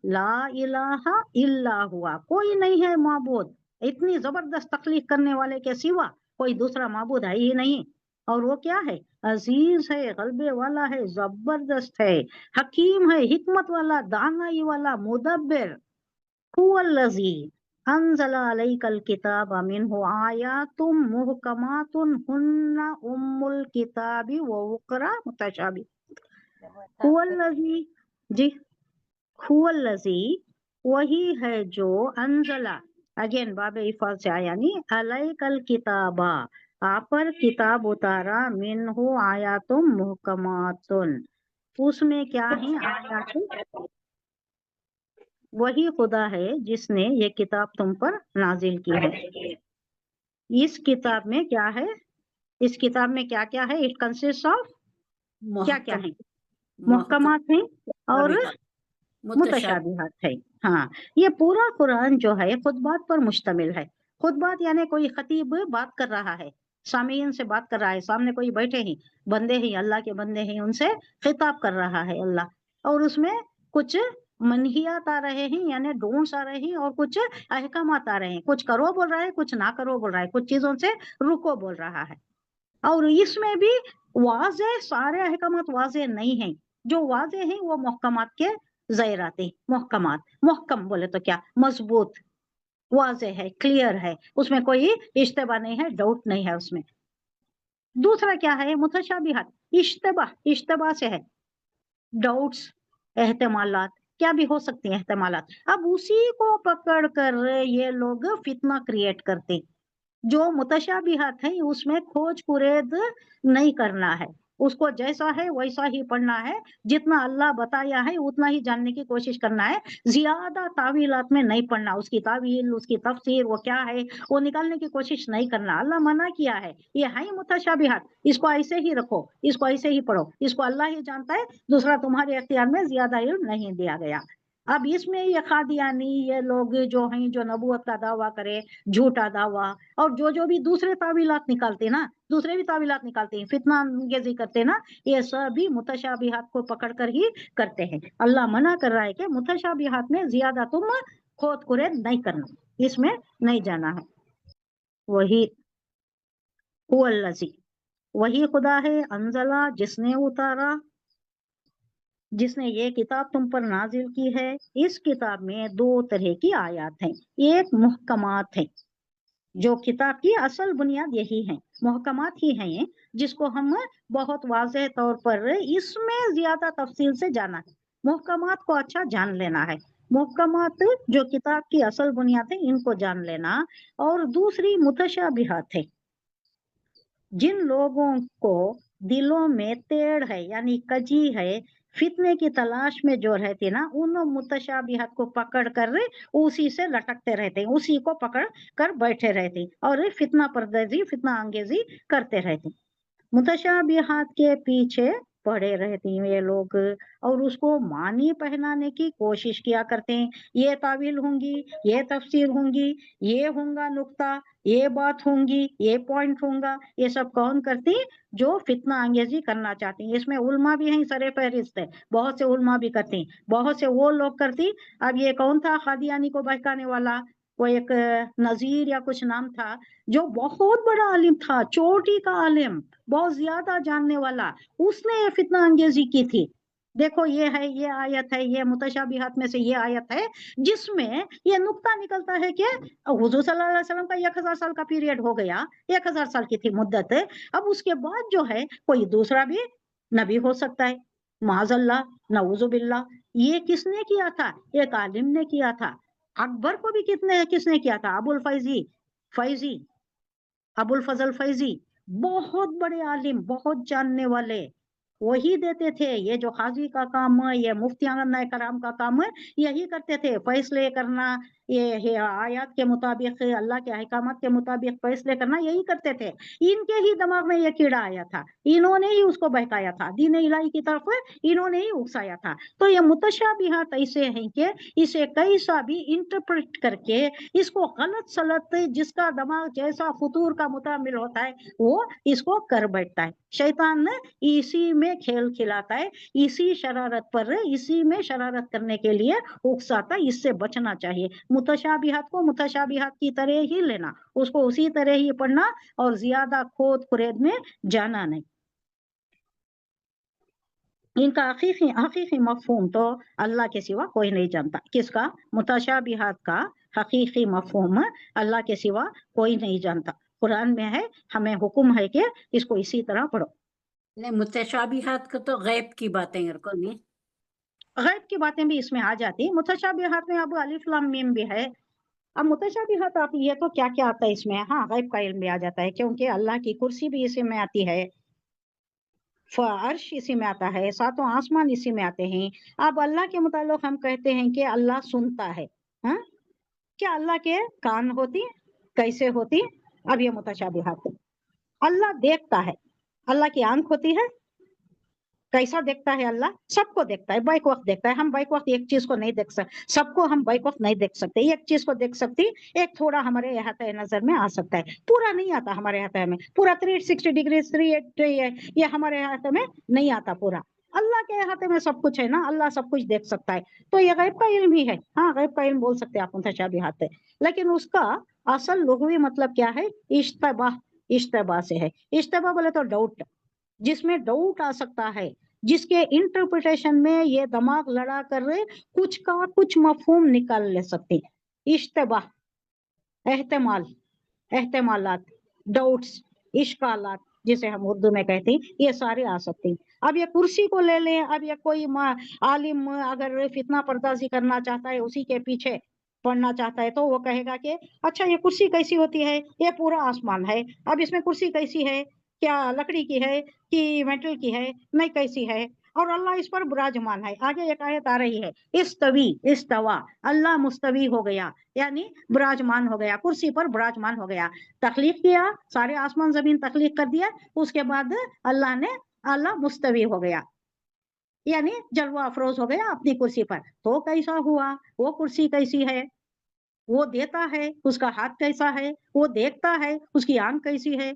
لا الہ الا ہوا، کوئی نہیں ہے معبود اتنی زبردست تخلیق کرنے والے کے سوا، کوئی دوسرا معبود ہے ہی نہیں. اور وہ کیا ہے؟ عزیز ہے، غلبے والا ہے، زبردست ہے، حکیم ہے، حکمت والا، دانائی والا، مدبر. هو الذی انزل علیک الکتاب منہ آیات محکمات ہن الکتاب واخر متشابہات. هو الذی، جی، هو الذی وہی ہے جو انزل، اگین باب افعال سے آیا یعنی علیک الکتاب، آپ پر کتاب اتارا، منہ آیات محکمات، اس میں کیا ہیں آیات. وہی خدا ہے جس نے یہ کتاب تم پر نازل کی ہے. اس کتاب میں کیا ہے؟ اس کتاب میں کیا کیا ہے؟ اٹ کنسسٹ آف کیا کیا ہے؟ محکمات ہیں اور متشابہات ہے. ہاں، یہ پورا قرآن جو ہے خطبات پر مشتمل ہے. خطبات یعنی کوئی خطیب بات کر رہا ہے، سامعین سے بات کر رہا ہے، سامنے کوئی بیٹھے ہیں، بندے ہیں، اللہ کے بندے ہیں، ان سے خطاب کر رہا ہے اللہ. اور اس میں کچھ منہیات آ رہے ہیں یعنی ڈونٹس آ رہے ہیں، اور کچھ احکامات آ رہے ہیں. کچھ کرو بول رہا ہے، کچھ نہ کرو بول رہا ہے، کچھ چیزوں سے رکو بول رہا ہے. اور اس میں بھی واضح سارے احکامات واضح نہیں ہیں، جو واضح ہیں وہ محکمات کے ظاہر آتے ہیں. محکمات، محکم بولے تو کیا؟ مضبوط، واضح ہے، کلیئر ہے، اس میں کوئی اشتباہ نہیں ہے، ڈاؤٹ نہیں ہے اس میں. دوسرا کیا ہے؟ متشابہات. اشتباہ، اشتباہ سے ہے ڈاؤٹس، احتمالات، کیا بھی ہو سکتے ہیں احتمالات. اب اسی کو پکڑ کر یہ لوگ فتنہ کریٹ کرتے. جو متشابہات ہیں اس میں کھوج کرید نہیں کرنا ہے، اس کو جیسا ہے ویسا ہی پڑھنا ہے، جتنا اللہ بتایا ہے اتنا ہی جاننے کی کوشش کرنا ہے. زیادہ تعویلات میں نہیں پڑھنا، اس کی تعویل، اس کی تفسیر، وہ کیا ہے وہ نکالنے کی کوشش نہیں کرنا. اللہ منع کیا ہے، یہ ہے متشابہات، اس کو ایسے ہی رکھو، اس کو ایسے ہی پڑھو، اس کو اللہ ہی جانتا ہے، دوسرا تمہارے اختیار میں زیادہ علم نہیں دیا گیا. اب اس میں یہ قادیانی، یہ لوگ جو ہیں جو نبوت کا دعویٰ کرے، جھوٹا دعویٰ، اور جو بھی دوسرے تعویلات نکالتے نا، دوسرے بھی تعویلات نکالتے ہیں، فتنہ انگیزی کرتے نا، یہ سبھی متشابہات کو پکڑ کر ہی کرتے ہیں. اللہ منع کر رہا ہے کہ متشابہات میں زیادہ تم کھود کرید نہیں کرنا، اس میں نہیں جانا ہے. وہی هو الذی، وہی خدا ہے، انزلہ، جس نے اتارا، جس نے یہ کتاب تم پر نازل کی ہے. اس کتاب میں دو طرح کی آیات ہیں. ایک محکمات ہیں، جو کتاب کی اصل بنیاد یہی ہے، محکمات ہی ہیں یہ، جس کو ہم بہت واضح طور پر اس میں زیادہ تفصیل سے جانا ہے. محکمات کو اچھا جان لینا ہے، محکمات جو کتاب کی اصل بنیاد ہے ان کو جان لینا. اور دوسری متشابہات ہے، جن لوگوں کو دلوں میں تیڑ ہے یعنی کجی ہے، فتنے کی تلاش میں جو رہتے نا، ان متشابہات کو پکڑ کر اسی سے لٹکتے رہتے ہیں، اسی کو پکڑ کر بیٹھے رہتے اور فتنہ پردازی، فتنہ انگیزی کرتے رہتے. متشابہات کے پیچھے پڑے رہتے ہیں یہ لوگ، اور اس کو معنی پہنانے کی کوشش کیا کرتے ہیں. یہ تعویل ہوں گی، یہ تفسیر ہوں گی، یہ ہوں گا نقطہ، یہ بات ہوں گی، یہ پوائنٹ ہوں گا. یہ سب کون کرتے ہیں؟ جو فتنہ انگیزی کرنا چاہتے ہیں. اس میں علماء بھی ہیں، سر فہرست ہے، بہت سے علماء بھی کرتے ہیں، بہت سے وہ لوگ کرتے ہیں. اب یہ کون تھا قادیانی کو بہکانے والا؟ وہ ایک نذیر یا کچھ نام تھا، جو بہت بڑا عالم تھا، چوٹی کا عالم، بہت زیادہ جاننے والا. اس نے یہ فتنہ انگیزی کی تھی. دیکھو یہ ہے، یہ آیت ہے، یہ متشابہات میں سے یہ آیت ہے جس میں یہ نقطہ نکلتا ہے کہ حضور صلی اللہ علیہ وسلم کا 1000 سال کا پیریڈ ہو گیا، 1000 سال کی تھی مدت. اب اس کے بعد جو ہے کوئی دوسرا بھی نبی ہو سکتا ہے، معاذ اللہ، نعوذ باللہ. یہ کس نے کیا تھا؟ ایک عالم نے کیا تھا. اکبر کو بھی کس نے کیا تھا؟ ابو فیضی، ابو الفضل فیضی، بہت بڑے عالم، بہت جاننے والے، وہی دیتے تھے. یہ جو قاضی کا کام ہے، یہ مفتیان کرام کا کام ہے، یہی کرتے تھے، فیصلے کرنا، یہ آیات کے مطابق، اللہ کے احکامات کے مطابق فیصلے کرنا، یہی کرتے تھے. ان کے ہی دماغ میں یہ کیڑا آیا تھا، انہوں نے ہی اس کو بہکایا تھا، دین الہی کی طرف انہوں نے ہی اکسایا تھا. تو یہ متشابہات ایسے ہیں کہ اسے کیسا بھی انٹرپریٹ کر کے اس کو غلط سلط، جس کا دماغ جیسا فطور کا متعامل ہوتا ہے وہ اس کو کر بیٹھتا ہے. شیطان اسی میں کھیل کھلاتا ہے، اسی شرارت پر، اسی میں شرارت کرنے کے لیے اکساتا ہے. اس سے بچنا چاہیے. متشابہات کو متشابہات کی طرح ہی لینا، اس کو اسی طرح ہی پڑھنا، اور زیادہ کھود کرید میں جانا نہیں. ان کا حقیقی مفہوم تو اللہ کے سوا کوئی نہیں جانتا. کس کا؟ متشابہات کا حقیقی مفہوم اللہ کے سوا کوئی نہیں جانتا. قرآن میں ہے، ہمیں حکم ہے کہ اس کو اسی طرح پڑھو. نہیں، متشابہات کا تو غیب کی باتیں نہیں، غیب کی باتیں بھی اس میں آ جاتی. متشابہات میں اب الف لام میم بھی ہے. اب متشابہات آپ یہ تو کیا کیا آتا ہے اس میں؟ ہاں، غیب کا علم بھی آ جاتا ہے، کیونکہ اللہ کی کرسی بھی اسی میں آتی ہے، عرش اسی میں آتا ہے، ساتوں آسمان اسی میں آتے ہیں. اب اللہ کے متعلق ہم کہتے ہیں کہ اللہ سنتا ہے. ہاں، کیا اللہ کے کان ہوتی؟ کیسے ہوتی؟ अब ये मुतशाबिहात है। अल्लाह देखता है, अल्लाह की आंख होती है, कैसा देखता है अल्लाह? सबको देखता है, बैक वक्त देखता है। हम बैक वक्त एक चीज को नहीं देख सकते, सबको हम बैक वक्त नहीं देख सकते। एक चीज को देख सकती, एक थोड़ा हमारे अहाते नजर में आ सकता है, पूरा नहीं आता हमारे अहाते में, पूरा 360 डिग्री 380 ये हमारे अहाते में नहीं आता पूरा। अल्लाह के अहाते में सब कुछ है ना, अल्लाह सब कुछ देख सकता है, तो ये गैब का इल्म ही है। हाँ, गैब का इल्म बोल सकते हैं आप मुतशाबिहात है, लेकिन उसका असल लुग़वी मतलब क्या है? इश्तबाह, इश्तबाह से है। इश्तबाह बोले तो डाउट, जिसमें डाउट आ सकता है, जिसके इंटरप्रिटेशन में ये दिमाग लड़ा कर कुछ का कुछ मफहूम निकाल ले सकते हैं। इश्तबाह, एहतमाल, एहतमालात, डाउट्स, इश्कालात जिसे हम उर्दू में कहते हैं, ये सारे आ सकते हैं। अब ये कुर्सी को ले लें, अब ये कोई आलिम अगर फितना पर्दाजी करना चाहता है, उसी के पीछे पढ़ना चाहता है, तो वो कहेगा कि अच्छा ये कुर्सी कैसी होती है? ये पूरा आसमान है, अब इसमें कुर्सी कैसी है? क्या लकड़ी की है कि मेटल की है? नहीं, कैसी है? और अल्लाह इस पर विराजमान है। आगे एक आयत आ रही है, इस्तवी, इस्तवा, अल्लाह मुस्तवी हो गया, यानी विराजमान हो गया, कुर्सी पर विराजमान हो गया। तखलीक किया, सारे आसमान जमीन तखलीक कर दिया, उसके बाद अल्लाह मुस्तवी हो गया, यानी जलवा अफरोज हो गया अपनी कुर्सी पर। तो कैसा हुआ? वो कुर्सी कैसी है? वो देता है, उसका हाथ कैसा है? वो देखता है, उसकी आंख कैसी है?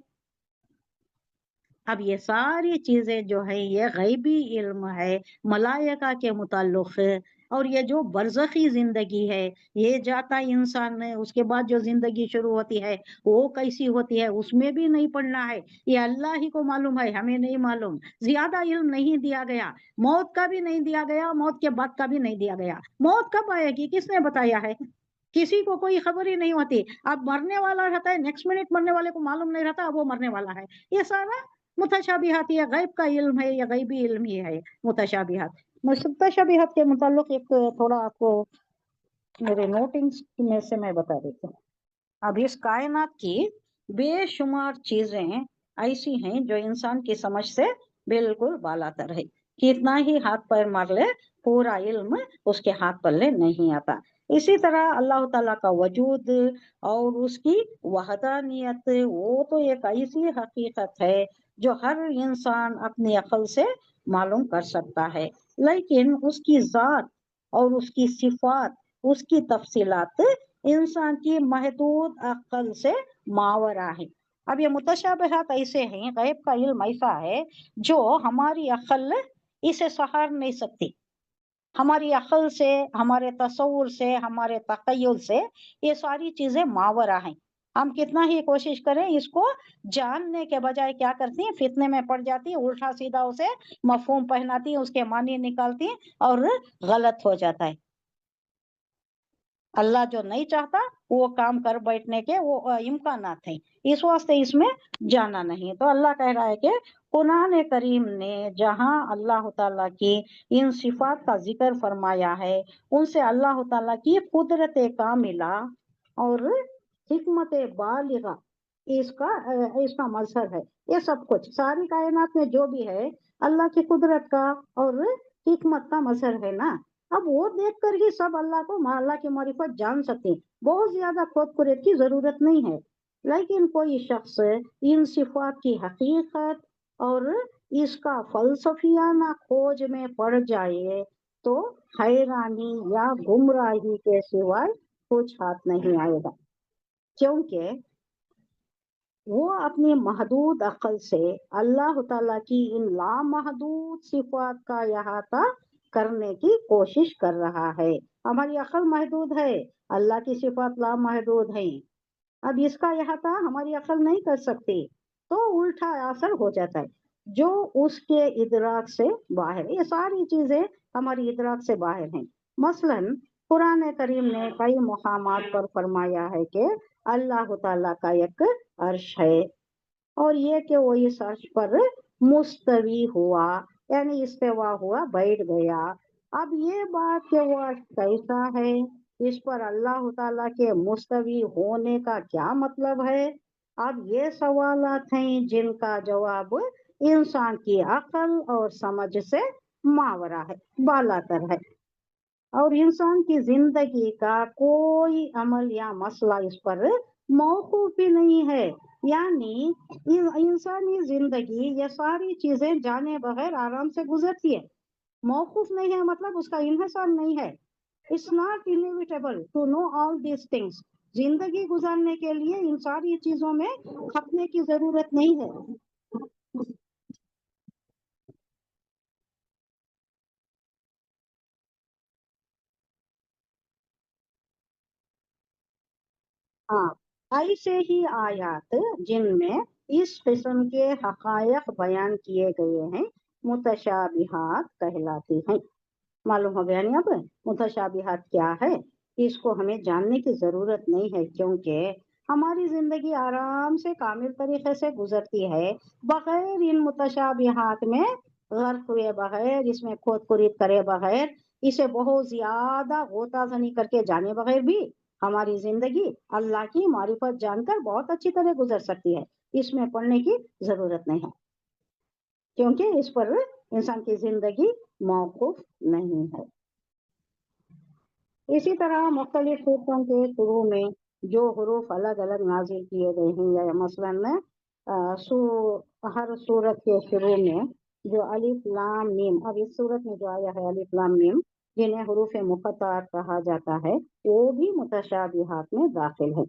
अब ये सारी चीजें जो है ये गैबी इल्म है, मलाइका के मुताल्लुक है। और ये जो बरज़खी जिंदगी है, ये जाता इंसान है, उसके बाद जो जिंदगी शुरू होती है वो कैसी होती है, उसमें भी नहीं पढ़ना है, ये अल्लाह ही को मालूम है, हमें नहीं मालूम। ज्यादा इल्म नहीं दिया गया, मौत का भी नहीं दिया गया, मौत के बाद का भी नहीं दिया गया। मौत कब आएगी किसने बताया है? किसी को कोई खबर ही नहीं होती। अब मरने वाला रहता है, नेक्स्ट मिनट मरने वाले को मालूम नहीं रहता वो मरने वाला है। ये सारा मुतशाबिहात, या गैब का इल्म है, या गैबी इल्म ही है मुतशाबिहात। मुतशाबिहात के मुताल्लिक एक थोड़ा आपको मेरे नोटिंग्स में से मैं बता देती हूँ। अब इस कायनात की बेशुमार चीजें ऐसी हैं जो इंसान की समझ से बिल्कुल बालातर है। कितना ही हाथ पैर मार ले, पूरा इल्म उसके हाथ पल्ले नहीं आता। इसी तरह अल्लाह ताला का वजूद और उसकी वहदानियत, वो तो एक ऐसी हकीकत है जो हर इंसान अपनी अकल से मालूम कर सकता है, लेकिन उसकी जात और उसकी सिफात, उसकी तफसीलात इंसान की महदूद अक्ल से मावरा है। अब ये मुतशाबिहात ऐसे हैं, गैब का इल्म ऐसा है जो हमारी अक्ल इसे सहार नहीं सकती। हमारी अक्ल से, हमारे तसव्वुर से, हमारे तखय्युल से ये सारी चीजें मावरा हैं। हम कितना ही कोशिश करें, इसको जानने के बजाय क्या करती हैं, फितने में पड़ जाती है, उल्टा सीधा उसे मफहूम पहनाती है, उसके मानी निकालती है और गलत हो जाता है। अल्लाह जो नहीं चाहता वो काम कर बैठने के वो इम्कानात हैं, इस वास्ते इसमें जाना नहीं। तो अल्लाह कह रहा है कि कुरान करीम ने जहां अल्लाह ताला की इन सिफात का जिक्र फरमाया है, उनसे अल्लाह ताला की कुदरत कामिला और हिकमत बालिगा इसका मजहर है। ये सब कुछ सारी कायनात में जो भी है अल्लाह की कुदरत का और हिकमत का मजहर है ना। अब वो देखकर ही सब अल्लाह की मारिफत जान सकते हैं, बहुत ज्यादा खोद कुरेद की जरूरत नहीं है। लेकिन कोई शख्स इन सिफात की हकीकत और इसका फलसफियाना खोज में पड़ जाए तो हैरानी या गुमराही के सिवाय कुछ हाथ नहीं आएगा, क्योंकि वो अपनी महदूद अक्ल से अल्लाह ताला की इन लामहदूद सिफात का अहाता करने की कोशिश कर रहा है। हमारी अक्ल महदूद है, अल्लाह की सिफात लामहदूद है। अब इसका अहाता हमारी अक्ल नहीं कर सकती, तो उल्टा असर हो जाता है जो उसके इदराक से बाहर है। ये सारी चीजें हमारी इदराक से बाहर हैं। मसलन कुरान करीम ने कई मुकामात पर फरमाया है कि अल्लाह ताला का एक अर्श है, और ये कि वो इस अर्श पर मुस्तवी हुआ, यानी इस्तेवा हुआ, बैठ गया। अब ये बात कि वो अर्श कैसा है, इस पर अल्लाह ताला के मुस्तवी होने का क्या मतलब है, अब ये सवालात हैं जिनका जवाब इंसान की अकल और समझ से मावरा है, बालातर है। और इंसान की जिंदगी का कोई अमल या मसला इस पर मौकूफ भी नहीं है, यानी इंसानी जिंदगी ये सारी चीजें जाने बगैर आराम से गुजरती है। मौकूफ नहीं है मतलब उसका इन्हिसार नहीं है। It's not inevitable to know all these things. जिंदगी गुजारने के लिए इन सारी चीजों में खपने की जरूरत नहीं है। हाँ, ऐसे ही आयात जिनमें इस किस्म के हकायक बयान किए गए हैं मुतशाबिहात कहलाती हैं। मालूम हो गया नहीं अब मुतशाबिहात क्या है? इसको हमें जानने की जरूरत नहीं है, क्योंकि हमारी जिंदगी आराम से कामिल तरीके से गुजरती है बगैर इन मुतशाबिहात में गर्क हुए बगैर, इसमें खोद कुरीद करे बगैर, इसे बहुत ज्यादा गोताजनी करके जाने बगैर भी हमारी जिंदगी अल्लाह की मारिफत जानकर बहुत अच्छी तरह गुजर सकती है। इसमें पढ़ने की जरूरत नहीं है, क्योंकि इस पर इंसान की जिंदगी मौकूफ नहीं है। इसी तरह मुख्तलिफ सूरतों के शुरू में जो हरूफ अलग अलग नाजिल किए गए हैं, या मसलन हर सूरत के शुरू में जो अलिफ लाम मीम, अब इस सूरत में जो आया है अलिफ लाम मीम, जिन्हें हरूफ मुक़त्तआत कहा जाता है, वो भी मुतशाबिहात में दाखिल है।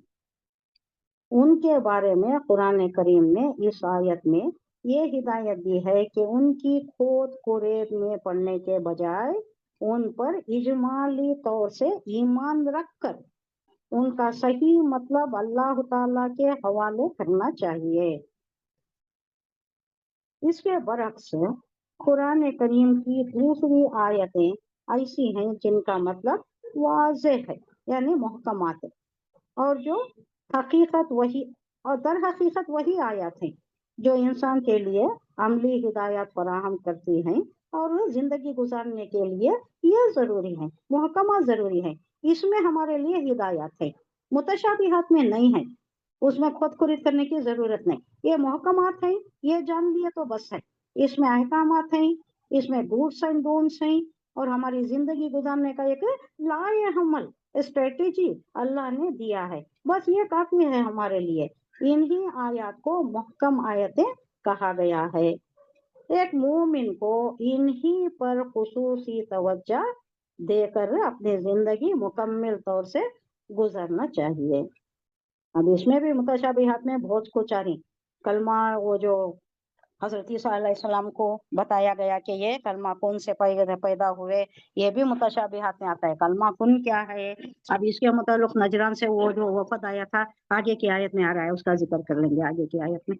उनके बारे में कुरान करीम ने इस आयत में ये हिदायत दी है कि उनकी खोद कुरेद में पढ़ने के बजाय उन पर इजमाली तौर से ईमान रखकर उनका सही मतलब अल्लाह ताला के हवाले करना चाहिए। इसके बरक्स कुरान करीम की दूसरी आयतें ऐसी हैं जिनका मतलब वाज़ेह है, यानी मुहकमात है, और जो हकीकत वही और दर हकीकत वही आयत हैं जो इंसान के लिए अमली हिदायत फराहम करती हैं और जिंदगी गुजारने के लिए ये जरूरी है, मुहकमा जरूरी है। इसमें हमारे लिए हिदायत है, मुतशाबिहात में नहीं है, उसमें खुद कुरीद करने की जरूरत नहीं। ये मुहकमात है, ये जान लिए तो बस है। इसमें अहकामात हैं, इसमें डूस एंड डोंट्स हैं, और हमारी जिंदगी गुजारने का एक लाएहमल स्ट्रेटेजी अल्लाह ने दिया है। बस ये काफी है हमारे लिए। इन्हीं आयत को मुहकम आयतें कहा गया है। एक मोमिन को इन्हीं पर खुसूसी तवज्जो देकर अपनी जिंदगी मुकम्मल तौर से गुजरना चाहिए। अब इसमें भी मुतशाबिहात में बहुत कुछ आ रही। कलमा, वो जो हजरत ईसा अलैहिस्सलाम को बताया गया कि ये कलमा कौन से पैदा हुए, ये भी मुतशाबिहात में आता है। कलमा कुन क्या है? अब इसके मुताल्लिक नजरान से वो जो वफद आया था, आगे की आयत में आ रहा है, उसका जिक्र कर लेंगे आगे की आयत में।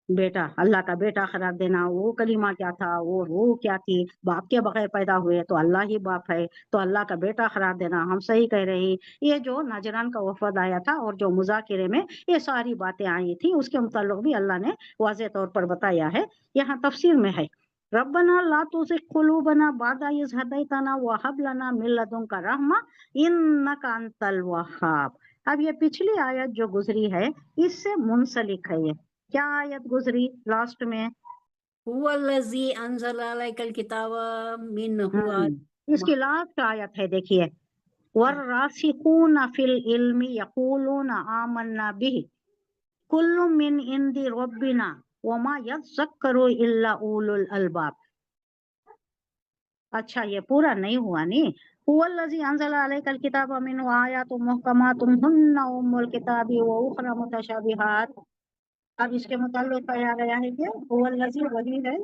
बेटा, अल्लाह का बेटा करार देना, वो कलीमा क्या था, वो रूह क्या थी? बाप के बगैर पैदा हुए तो अल्लाह ही बाप है, तो अल्लाह का बेटा करार देना, हम सही कह रहे हैं। ये जो नजरान का वफद आया था और जो मुजाकिरे में ये सारी बातें आई थी, उसके मुताल्लिक भी अल्लाह ने वाज़ेह तौर पर बताया है। यहाँ तफसीर में है, रब्बना ला तुज़िग़ क़ुलूबना बअद इज़ हदैतना व हब लना मिन लदुनका रहमा इन्नका अंतल वहाब। अब ये पिछली आयत जो गुजरी है, इससे मुंसलिक है। ये क्या आयत गुजरी लास्ट में? हुवल्लज़ी अंज़ल अलैकल किताब मिन्हु इसकी लास्ट आयत है, देखिए, वर्रासिखून फिल इल्मी यक़ूलून आमन्ना बिही कुल्लुम मिन इंदी रब्बिना वमा यज़क्करु इल्ला उलुल अलबाब। अच्छा, ये पूरा नहीं हुआ नहीं। हुवल्लज़ी अंज़ला अलैकल किताब मिन्हु आयातुम मुहकमातुम हुन्ना उम्मुल किताबी व उख़रा मुतशाबिहात। अब इसके मुताल्लिक पाया गया है कि हुवल्लज़ी वही है,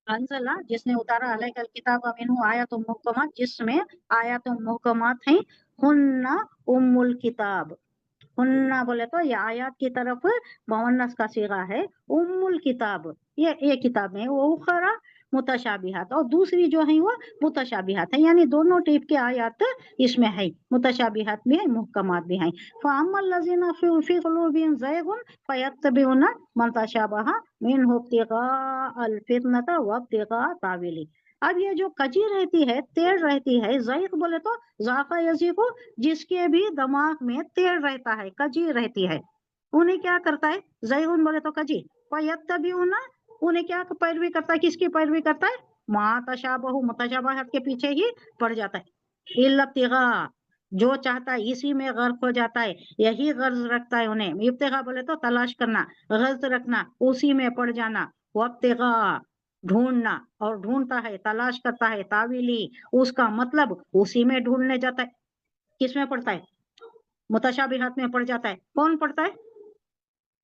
अंज़ला जिसने उतारा अलैकल किताब मिन्हु आयातुम मुहकमात, जिसमें आयातुम मुहकमात हैं, हुन्ना उम्मुल किताब। हुन्ना बोले तो ये आयत की तरफ मुअन्नस का सीगा है, उम्मुल किताब ये किताब है, वो उखरा मुतशाबिहात, और दूसरी जो है वो मुतशाबिहात है, यानी दोनों टाइप के आयत इसमें है, मुतशाबिहात भी है, मुहकमात भी है। फअम्मल लज़ीना फी क़ुलूबिहिम ज़ैग़ुन फ़यत्तबिऊना मा तशाबहा मिन्हु इब्तिग़ाअल फ़ितनति व इब्तिग़ाअ तावीली। अब ये जो कजी रहती है, तेल रहती है, ज़ैग़ बोले तो ज़ाक़ा यज़ीक़ु, जिसके भी दिमाग में तेल रहता है, कजी रहती है, उन्हें क्या करता है? ज़ैग़ुन बोले तो कजी, फ़यत्तबिऊना, उन्हें क्या पैरवी करता है? किसकी पैरवी करता है? मा तशाबहु, मुतशाबहात के पीछे ही पड़ जाता है। इल्ला इब्तिग़ा, जो चाहता है इसी में गर्क हो जाता है, यही गर्ज रखता है उन्हें। इब्तिगा बोले तो तलाश करना, गर्ज रखना, उसी में पड़ जाना। वब्तिगा ढूंढना, और ढूंढता है, तलाश करता है, तावीली उसका मतलब उसी में ढूंढने जाता है। किस में पड़ता है? मुतशाबिहात में पड़ जाता है। कौन पड़ता है?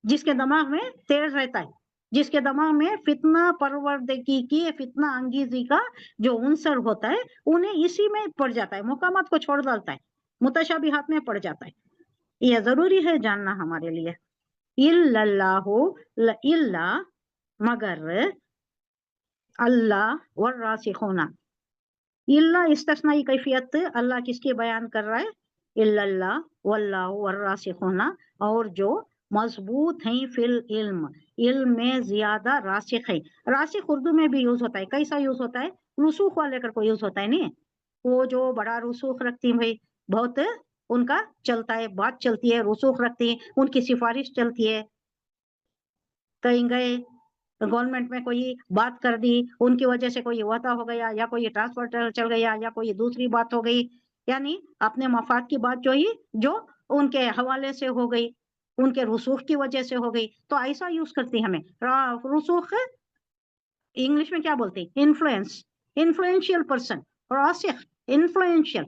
जिसके दिमाग में तेज रहता है, जिसके दिमाग में फितना परवरदगी की, फितना अंगीजी का जो उनसर होता है, उन्हें इसी में पड़ जाता है, मुकामात को छोड़ डालता है, मुतशाबिहात में पड़ जाता है। यह जरूरी है जानना हमारे लिए। इल्लल्लाहु इल्ला मगर, अल्लाह वर रासिखूना, इल्ला इस्तिस्नाई कैफियत अल्लाह किसकी बयान कर रहा है? इल्लल्लाह वल्लाहु वर्रासिखूना, और जो मजबूत हैं फिल इल्म, इल्म में ज्यादा रासिख है। रासिख उर्दू में भी यूज होता है। कैसा यूज होता है? रुसूख वाले कर को यूज होता है। नहीं, वो जो बड़ा रुसूख रखती है भाई, बहुत उनका चलता है, बात चलती है, रुसूख रखती है, उनकी सिफारिश चलती है। कहीं गए, गवर्नमेंट में कोई बात कर दी, उनकी वजह से कोई वादा हो गया, या कोई ट्रांसफर चल गया, या कोई दूसरी बात हो गई, यानी अपने मफाद की बात जो उनके हवाले से हो गई, उनके रसूख की वजह से हो गई, तो ऐसा यूज करती हमें। रसूख इंग्लिश में क्या बोलते हैं? Influence, influential person. Rasikh influential,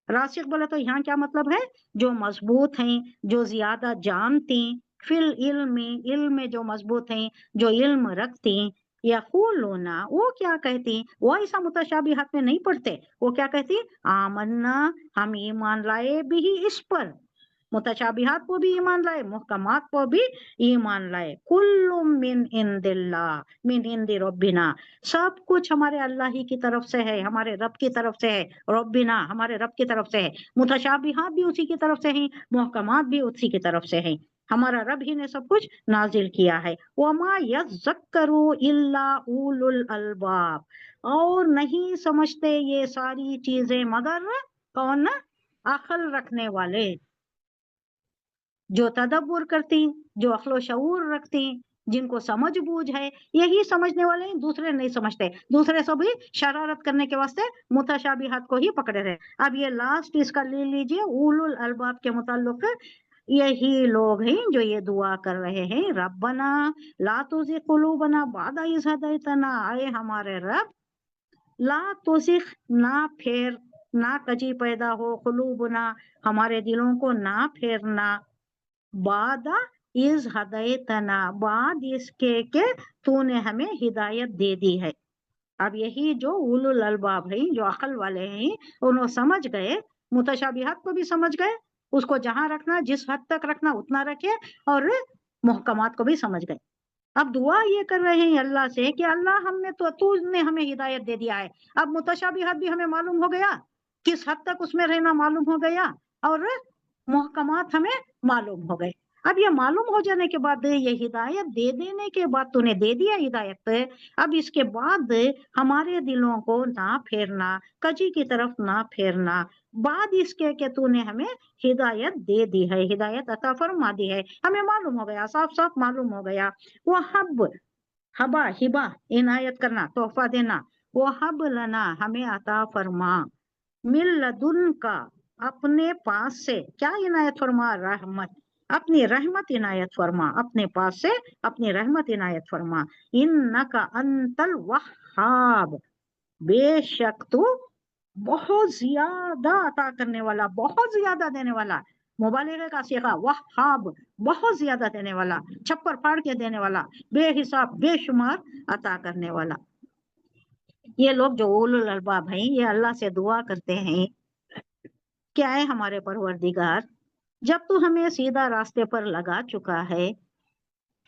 Rasikh बोले तो यहाँ क्या मतलब है? जो मजबूत हैं, जो ज्यादा जानती, फिल इल्म में जो मजबूत हैं, जो इल्म रखती। यक़ूलूना, वो क्या कहती? वो ऐसा मुतशाबिहात में नहीं पढ़ते। वो क्या कहती? आमन्ना, हम ईमान लाए भी इस पर, मुतशाबिहात को भी ईमान लाए, मुहकमात को भी ईमान लाए। कुल्लुम मिन इंदिल्लाह, मिन इंदि रब्बिना, सब कुछ हमारे अल्लाह ही की तरफ से है, हमारे रब की तरफ से है। रब्बिना, हमारे रब की तरफ से है। मुतशाबिहात भी उसी की तरफ से हैं, मुहकमात भी उसी की तरफ से हैं। हमारा रब ही ने सब कुछ नाजिल किया है। वमा यज़्ज़करू इल्ला उलुल अलबाब, और नहीं समझते ये सारी चीजें मगर कौन? अक्ल रखने वाले, जो तदब्बुर करती, जो अक्ल शऊर रखती, जिनको समझ बूझ है, यही समझने वाले हैं, दूसरे नहीं समझते। दूसरे सब ही शरारत करने के वास्ते मुतशाबिहात को ही पकड़े रहे। अब ये लास्ट इसका ले लीजिए, उलुल अलबाब के मुताल्लिक, यही लोग हैं जो ये दुआ कर रहे हैं, रब्बना ला तुज़िग़ क़ुलूबना बअदा इज़ हदैतना, आए हमारे रब, ला तुज़िग़, ना फेर, ना कजी पैदा हो, क़ुलूबना, हमारे दिलों को ना फेरना, बादा इज हदायतना, बाद इसके के तूने हमें हिदायत दे दी है। अब यही जो उलुल अलबाब है, जो अकल वाले हैं, उन्होंने समझ गए, मुतशाबिहात को भी समझ गए, उसको जहां रखना, जिस हद तक रखना उतना रखे, और मुहकमात को भी समझ गए। अब दुआ ये कर रहे हैं अल्लाह से कि अल्लाह, हमने तो, तूने हमें हिदायत दे दिया है, अब मुतशाबिहात भी हमें मालूम हो गया, किस हद तक उसमें रहना मालूम हो गया, और मुहकमात हमें मालूम हो गए। अब ये मालूम हो जाने के बाद, ये हिदायत दे देने के बाद, तूने दे दिया हिदायत, अब इसके बाद हमारे दिलों को ना फेरना, कजी की तरफ ना फेरना, बाद इसके कि तूने हमें हिदायत दे दी है, हिदायत अता फरमा दी है, हमें मालूम हो गया, साफ साफ मालूम हो गया। वो हबा हिबा, इनायत करना, तोहफा देना, वो हब लना, हमें अता फरमा, मिल लदुन का, अपने पास से, क्या इनायत फरमा? रहमत, अपनी रहमत इनायत फरमा, अपने पास से अपनी रहमत इनायत फरमा। इन्नका अंतल वहाब, बेशक तू बहुत ज्यादा अता करने वाला, बहुत ज्यादा देने वाला, मुबालिगे का सीगा, वहाब, बहुत ज्यादा देने वाला, छप्पर फाड़ के देने वाला, बेहिसाब बेशुमार अता करने वाला। ये लोग जो उलुल अलबाब हैं, ये अल्लाह से दुआ करते हैं, क्या है हमारे परवरदिगार, जब तू हमें सीधा रास्ते पर लगा चुका है,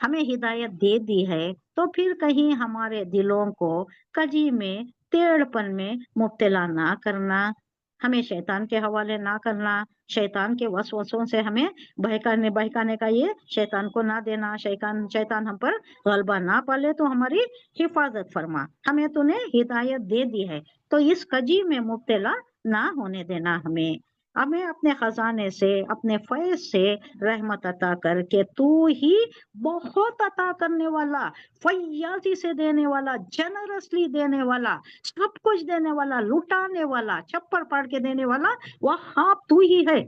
हमें हिदायत दे दी है, तो फिर कहीं हमारे दिलों को कजी में, टेढ़पन में मुब्तला ना करना, हमें शैतान के हवाले ना करना, शैतान के वसवसों से हमें बहकाने का ये शैतान को ना देना, शैतान हम पर गलबा ना पाले, तो हमारी हिफाजत फरमा, हमें तूने हिदायत दे दी है, तो इस कजी में मुब्तला ना होने देना हमें। ہمیں اپنے خزانے سے اپنے فیض سے رحمت عطا کر کے تو ہی بہت عطا کرنے والا، فیاضی سے دینے والا، جنرسلی دینے والا، سب کچھ دینے والا، لٹانے والا، چھپر پاڑ کے دینے والا وہاب تو ہی ہے۔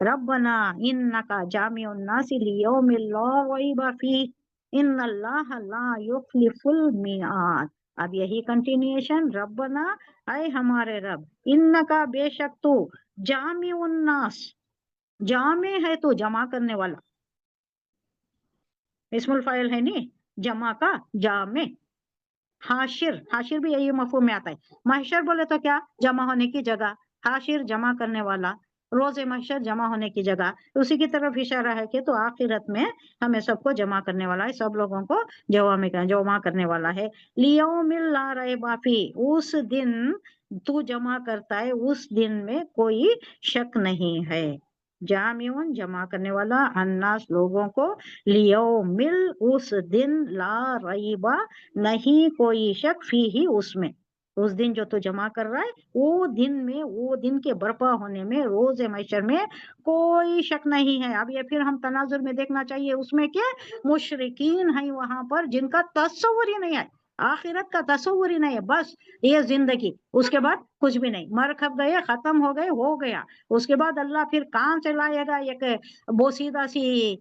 ربنا انکا جامع الناس لیوم لا ریب فیہ ان اللہ لا یخلف المیعاد۔ اب یہی کنٹینیوشن، ربنا اے ہمارے رب، انکا بے شک تو، جامع الناس، جامع ہے تو جمع کرنے والا، اسم الفاعل ہے نہیں، جمع کا جامع۔ حاشر، حاشر بھی یہی مفہوم میں آتا ہے۔ محشر بولے تو کیا؟ جمع ہونے کی جگہ، حاشر جمع کرنے والا، روز محشر جمع ہونے کی جگہ، اسی کی طرف اشارہ ہے کہ تو آخرت میں ہمیں سب کو جمع کرنے والا ہے، سب لوگوں کو جمع کرنے والا ہے۔ لیوم لا ریب فیہ، اس دن تو جمع کرتا ہے، اس دن میں کوئی شک نہیں ہے۔ جامعون جمع کرنے والا، الناس لوگوں کو، لیوم اس دن، لا ریبا نہیں کوئی شک، فی ہی اس میں، اس دن جو تو جمع کر رہا ہے وہ دن میں، وہ دن کے برپا ہونے میں، روز محشر میں کوئی شک نہیں ہے۔ اب یہ پھر ہم تناظر میں دیکھنا چاہیے اس میں کہ مشرکین ہیں وہاں پر جن کا تصور ہی نہیں ہے، آخرت کا تصور ہی نہیں ہے، بس یہ زندگی، اس کے بعد کچھ بھی نہیں، مر کھپ گئے، ختم ہو گئے، ہو گیا۔ اس کے بعد اللہ پھر کہاں سے لائے گا؟ ایک بوسیدہ سی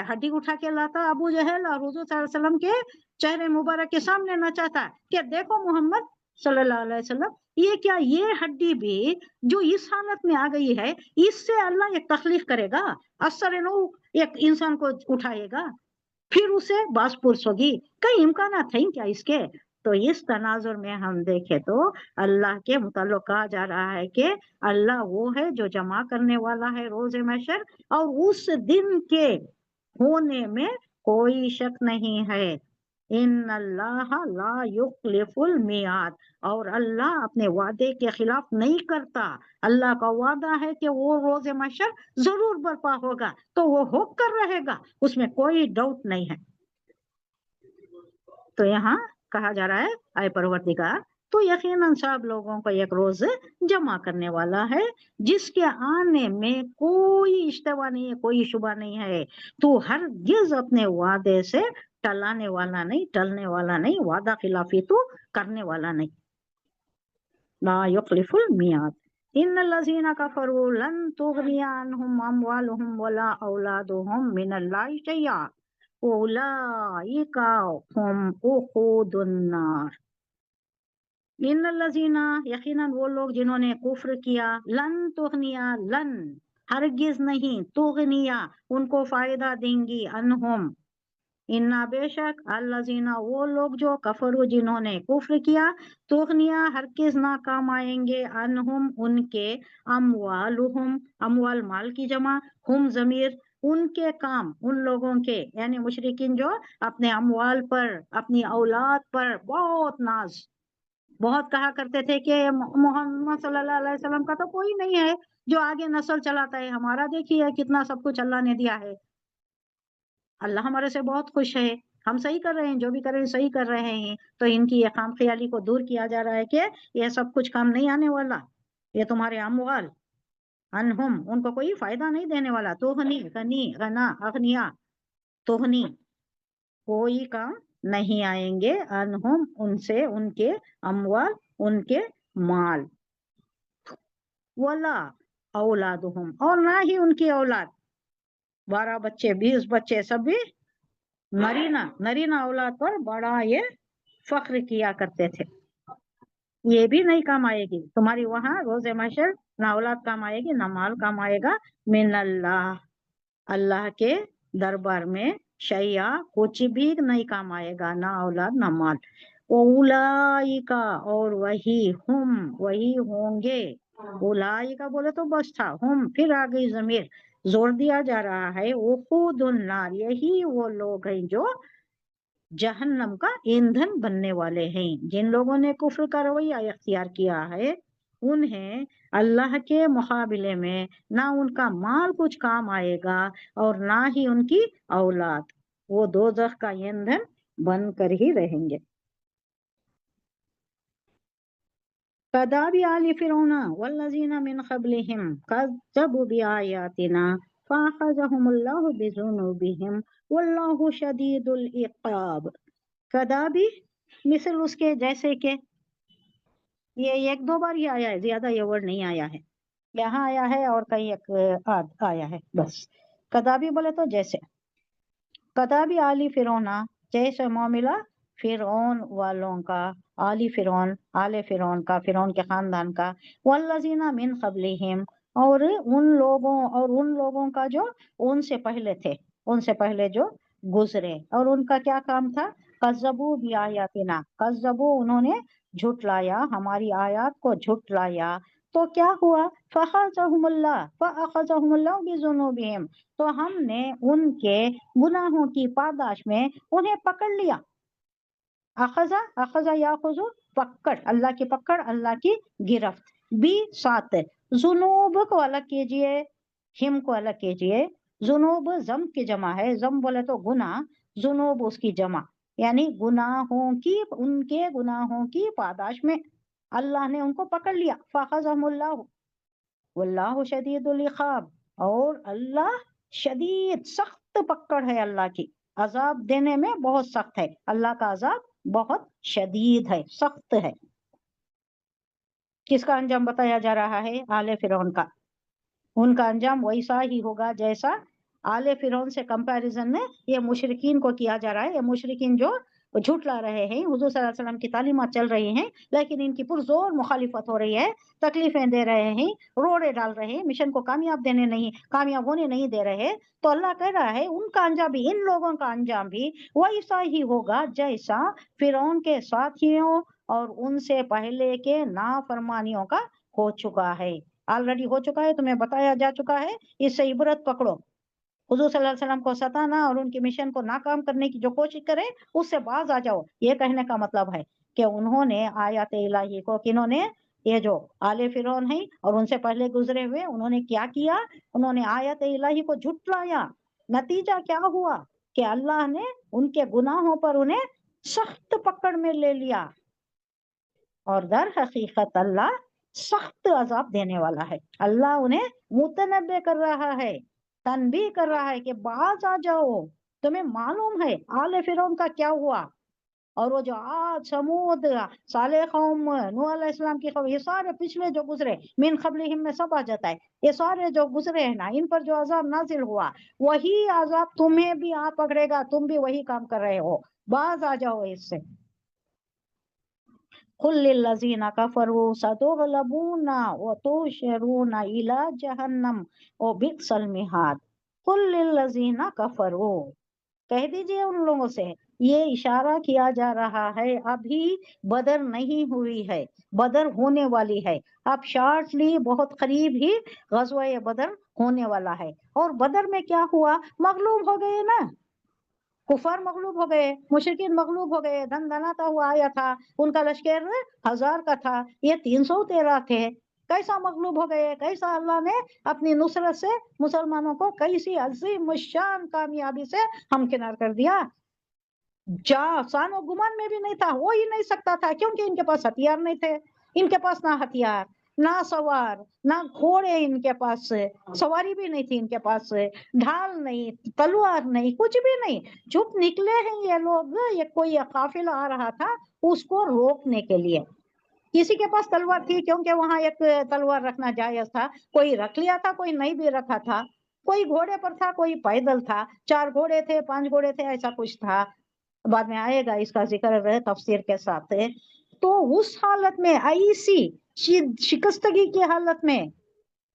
ہڈی اٹھا کے لاتا ابو جہل، اور حضور صلی اللہ علیہ وسلم کے چہرے مبارک کے سامنے نچاتا کہ دیکھو محمد صلی اللہ علیہ وسلم، یہ کیا، یہ ہڈی بھی جو اس حالت میں آ گئی ہے، اس سے اللہ ایک تخلیق کرے گا، اثر نو ایک انسان کو اٹھائے گا، پھر اسے باس پرس ہوگی، کئی امکانات ہیں کیا اس کے؟ تو اس تناظر میں ہم دیکھیں تو اللہ کے متعلق کہا جا رہا ہے کہ اللہ وہ ہے جو جمع کرنے والا ہے روز محشر، اور اس دن کے ہونے میں کوئی شک نہیں ہے۔ ان اللہ لا یخلف المیعاد، اور اللہ اپنے وعدے کے خلاف نہیں کرتا۔ اللہ کا وعدہ ہے کہ وہ روز محشر ضرور برپا ہوگا، تو وہ ہو کر رہے گا، اس میں کوئی ڈاؤٹ نہیں ہے۔ تو یہاں کہا جا رہا ہے اے پروردگار، تو یقیناً سب لوگوں کو ایک روز جمع کرنے والا ہے، جس کے آنے میں کوئی اشتباہ نہیں ہے، کوئی شبہ نہیں ہے۔ تو ہرگز اپنے وعدے سے ٹلانے والا نہیں، ٹلنے والا نہیں، وعدہ خلافی تو کرنے والا نہیں۔ لا یخلف المیعاد۔ ان الذین کفروا لن تغنی عنہم اموالہم ولا اولادہم من اللہ شیئا اولئک هم وقود النار۔ ان الذین، یقیناً وہ لوگ جنہوں نے کفر کیا، لن تغنیا، لن ہرگز نہیں، تغنیا ان کو فائدہ دیں گی، انہم انا بے شک، الذین وہ لوگ جو کفروا جنہوں نے کفر کیا، تغنیا ہرگز نہ کام آئیں گے، انہم ان کے، اموالہم اموال مال کی جمع، ہم ضمیر ان کے کام، ان لوگوں کے یعنی مشرکین جو اپنے اموال پر، اپنی اولاد پر بہت ناز، بہت کہا کرتے تھے کہ محمد صلی اللہ علیہ وسلم کا تو کوئی نہیں ہے جو آگے نسل چلاتا ہے، ہمارا دیکھیے کتنا سب کچھ اللہ نے دیا ہے، اللہ ہمارے سے بہت خوش ہے، ہم صحیح کر رہے ہیں، جو بھی کر رہے ہیں صحیح کر رہے ہیں۔ تو ان کی یہ خام خیالی کو دور کیا جا رہا ہے کہ یہ سب کچھ کام نہیں آنے والا، یہ تمہارے اموال، انہم ان کو کوئی فائدہ نہیں دینے والا، توہنی غنی، غنا، اغنیا، توہنی کوئی کام نہیں آئیں گے، انہم ان سے، ان کے اموال، ان کے مال، ولا اولادہم اور نہ ہی ان کی اولاد، 12 بچے، 20 بچے، سب بھی نرینہ اولاد پر بڑا یہ فخر کیا کرتے تھے، یہ بھی نہیں کام آئے گی تمہاری وہاں روز محشر، نہ اولاد کام آئے گی، نہ مال کام آئے گا، من اللہ اللہ کے دربار میں، شیعہ کچھ بھی نہیں کام آئے گا، نہ اولاد نہ مال، اولئک اور وہی ہوں گے، اولئک بولے تو بس تھا، ہم پھر آ گئی ضمیر، زور دیا جا رہا ہے، وقود النار یہی وہ لوگ ہیں جو جہنم کا ایندھن بننے والے ہیں، جن لوگوں نے کفر کا رویہ اختیار کیا ہے، انہیں اللہ کے مقابلے میں نہ ان کا مال کچھ کام آئے گا اور نہ ہی ان کی اولاد، وہ دوزخ کا ایندھن بن کر ہی رہیں گے۔ كداب آل فرعون والذين من قبلهم كذبوا بآياتنا فأخذهم الله بذنوبهم والله شديد العقاب. کدابی مثل اس کے جیسے کہ یہ ایک دو بار ہی آیا ہے، زیادہ یہ ورڈ نہیں آیا ہے، یہاں آیا ہے اور کہیں ایک آیا ہے بس. کدابی بولے تو جیسے کدابی آلی فرعون، جیسے معاملہ فرعون والوں کا، آلی فرعون آل فرعون کا، فرعون کے خاندان کا، والذین من قبلہم اور ان لوگوں کا جو ان سے پہلے تھے، ان سے پہلے جو گزرے. اور ان کا کیا کام تھا؟ کذبوا بآیاتنا، کذبوا انہوں نے جھٹلایا، ہماری آیات کو جھٹلایا. تو کیا ہوا؟ فأخذهم اللہ بذنوبہم، تو ہم نے ان کے گناہوں کی پاداش میں انہیں پکڑ لیا. اخذ یاخذ، پکڑ، اللہ کی پکڑ، اللہ کی گرفت. بھی ساتھ ذنوب کو الگ کیجئے، ہم کو الگ کیجئے. ذنوب ضم کی جمع ہے، ضم بولے تو گناہ، ذنوب اس کی جمع، یعنی ان کے گناہوں کی پاداش میں اللہ نے ان کو پکڑ لیا. فاخذہم اللہ واللہ شدید العقاب، اور اللہ شدید سخت پکڑ ہے اللہ کی، عذاب دینے میں بہت سخت ہے، اللہ کا عذاب بہت شدید ہے، سخت ہے. کس کا انجام بتایا جا رہا ہے؟ آل فرعون کا. ان کا انجام ویسا ہی ہوگا جیسا آل فرعون سے کمپیریزن میں یہ مشرکین کو کیا جا رہا ہے. یہ مشرکین جو جھٹلا رہے ہیں، حضور صلی اللہ علیہ وسلم کی تعلیمات چل رہی ہیں لیکن ان کی پرزور مخالفت ہو رہی ہے، تکلیفیں دے رہے ہیں، روڑے ڈال رہے ہیں، مشن کو کامیاب ہونے نہیں دے رہے. تو اللہ کہہ رہا ہے ان کا انجام بھی، ان لوگوں کا انجام بھی ویسا ہی ہوگا جیسا فرعون کے ساتھیوں اور ان سے پہلے کے نافرمانیوں کا ہو چکا ہے. آلریڈی ہو چکا ہے، تمہیں بتایا جا چکا ہے، اس سے عبرت پکڑو. حضور صلی اللہ علیہ وسلم کو ستانا اور ان کی مشن کو ناکام کرنے کی جو کوشش کرے اس سے باز آ جاؤ. یہ کہنے کا مطلب ہے کہ انہوں نے آیات الہی کو، کنہوں نے؟ یہ جو آل فرعون ہیں اور ان سے پہلے گزرے ہوئے، انہوں نے کیا کیا؟ انہوں نے آیات الہی کو جھٹلایا. نتیجہ کیا ہوا؟ کہ اللہ نے ان کے گناہوں پر انہیں سخت پکڑ میں لے لیا، اور در حقیقت اللہ سخت عذاب دینے والا ہے. اللہ انہیں متنبع کر رہا ہے، تنبیہ کر رہا ہے کہ باز آ جاؤ. تمہیں معلوم ہے آل فرعون کا کیا ہوا، اور وہ جو عاد، سمود، صالح قوم، نوح علیہ السلام کی قوم، یہ سارے پچھلے جو گزرے، من قبلہم میں سب آ جاتا ہے، یہ سارے جو گزرے ہیں نا، ان پر جو عذاب نازل ہوا وہی عذاب تمہیں بھی آ پکڑے گا. تم بھی وہی کام کر رہے ہو، باز آ جاؤ اس سے. قل للذین کفروا ستغلبون وتحشرون الی جہنم وبئس المہاد. قل للذین کفروا، کہہ دیجئے ان لوگوں سے، یہ اشارہ کیا جا رہا ہے ابھی بدر نہیں ہوئی ہے، بدر ہونے والی ہے. اب شارٹلی بہت قریب ہی غزوہ بدر ہونے والا ہے. اور بدر میں کیا ہوا؟ مغلوب ہو گئے نا، کفار مغلوب ہو گئے، مشرکین مغلوب ہو گئے. دھن دھناتا ہوا آیا تھا، ان کا لشکر 1000 کا تھا، یہ 313 تھے. کیسا مغلوب ہو گئے، کیسا اللہ نے اپنی نصرت سے مسلمانوں کو کیسی عظیم الشان کامیابی سے ہمکنار کر دیا. سان و گمان میں بھی نہیں تھا، ہو ہی نہیں سکتا تھا، کیونکہ ان کے پاس ہتھیار نہیں تھے. ان کے پاس نہ ہتھیار، نہ سوار، نہ گھوڑے، ان کے پاس سواری بھی نہیں تھی، ان کے پاس ڈھال نہیں، تلوار نہیں، کچھ بھی نہیں. چپ نکلے ہیں یہ لوگ. یہ کوئی قافلہ آ رہا تھا اس کو روکنے کے لیے. کسی کے پاس تلوار تھی کیونکہ وہاں ایک تلوار رکھنا جائز تھا، کوئی رکھ لیا تھا، کوئی نہیں بھی رکھا تھا. کوئی گھوڑے پر تھا، کوئی پیدل تھا، 4 گھوڑے تھے، 5 گھوڑے تھے، ایسا کچھ تھا. بعد میں آئے گا اس کا ذکر تفسیر کے ساتھ. تو اس حالت میں، ایسی شکستگی کی حالت میں،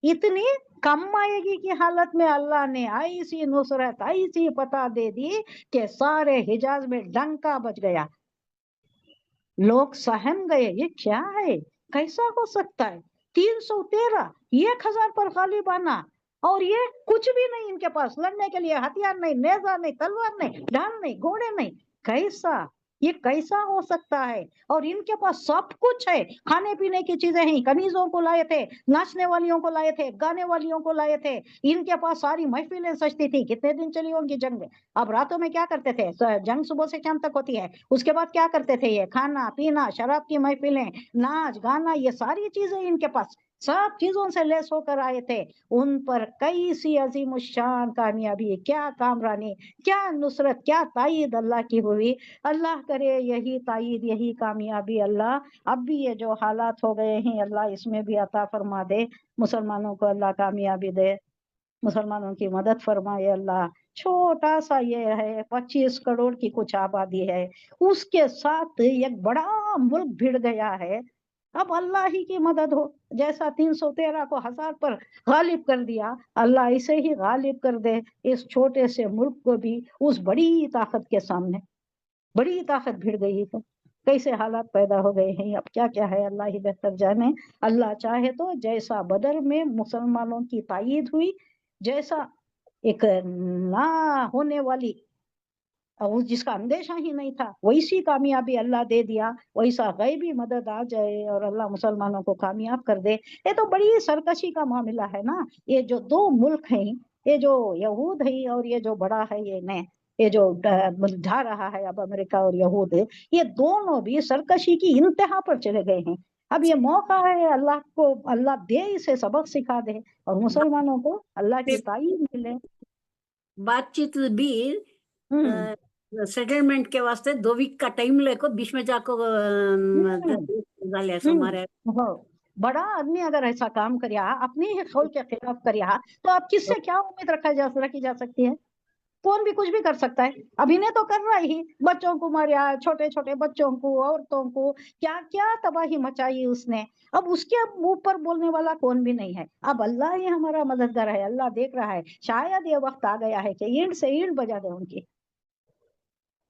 اتنی کم مایگی کی حالت میں اللہ نے ایسی نصرت، ایسی پتہ دے دی کہ سارے حجاز میں ڈنکا بج گیا. لوگ سہم گئے، یہ کیا ہے، کیسا ہو سکتا ہے؟ 313 1000 پر غالب آنا، اور یہ کچھ بھی نہیں ان کے پاس لڑنے کے لیے، ہتھیار نہیں، نیزہ نہیں، تلوار نہیں، ڈھال نہیں، گھوڑے نہیں. کیسا یہ کیسا ہو سکتا ہے؟ اور ان کے پاس سب کچھ ہے، کھانے پینے کی چیزیں ہیں، کنیزوں کو لائے تھے، ناچنے والیوں کو لائے تھے، گانے والیوں کو لائے تھے، ان کے پاس ساری محفلیں سجتی تھی۔ کتنے دن چلی ہوں گی جنگ؟ اب راتوں میں کیا کرتے تھے؟ جنگ صبح سے شام تک ہوتی ہے، اس کے بعد کیا کرتے تھے؟ یہ کھانا پینا، شراب کی محفلیں، ناچ گانا، یہ ساری چیزیں ان کے پاس سب چیزوں سے لیس ہو کر آئے تھے۔ ان پر کیسی عظیم الشان کامیابی، کیا کامرانی، کیا نصرت، کیا تائید اللہ کی ہوئی۔ اللہ کرے یہی تائید، یہی کامیابی اللہ اب بھی یہ جو حالات ہو گئے ہیں اللہ اس میں بھی عطا فرما دے، مسلمانوں کو اللہ کامیابی دے، مسلمانوں کی مدد فرمائے اللہ۔ چھوٹا سا یہ ہے 25 کروڑ کی کچھ آبادی ہے، اس کے ساتھ ایک بڑا ملک بھیڑ گیا ہے۔ اب اللہ ہی کی مدد ہو، جیسا 313 کو 1000 پر غالب کر دیا، اللہ اسے ہی غالب کر دے اس چھوٹے سے ملک کو بھی اس بڑی طاقت کے سامنے۔ بڑی طاقت بھیڑ گئی ہے، کیسے حالات پیدا ہو گئے ہیں، اب کیا کیا ہے اللہ ہی بہتر جانے۔ اللہ چاہے تو جیسا بدر میں مسلمانوں کی تائید ہوئی، جیسا ایک نہ ہونے والی اور جس کا اندیشہ ہی نہیں تھا ویسی کامیابی اللہ دے دیا، ویسا غیبی مدد آ جائے اور اللہ مسلمانوں کو کامیاب کر دے۔ یہ تو بڑی سرکشی کا معاملہ ہے نا۔ یہ جو دو ملک ہیں، یہ جو یہود ہے اور یہ جو بڑا ہے یہ جو ڈھا رہا ہے اب امریکہ اور یہود، یہ دونوں بھی سرکشی کی انتہا پر چلے گئے ہیں۔ اب یہ موقع ہے اللہ کو، اللہ دے اسے سبق سکھا دے اور مسلمانوں کو اللہ کی تائید ملے۔ بات چیت بھی سیٹلمنٹ کے واسطے 2 ویک کا ٹائم لے کو بیچ میں جا کو بڑا آدمی اگر ایسا کام کریا، اپنی ہی قول کے خلاف کریا، تو آپ کس سے کیا امید رکھی جا سکتی ہے؟ کون بھی کچھ بھی کر سکتا ہے۔ اب انہیں تو کر رہا ہی، بچوں کو ماریا، چھوٹے چھوٹے بچوں کو، عورتوں کو، کیا کیا تباہی مچائی اس نے۔ اب اس کے اوپر بولنے والا کون بھی نہیں ہے۔ اب اللہ ہی ہمارا مددگار ہے، اللہ دیکھ رہا ہے۔ شاید یہ وقت آ گیا ہے کہ اینٹ سے اینٹ بجا دے، ان کی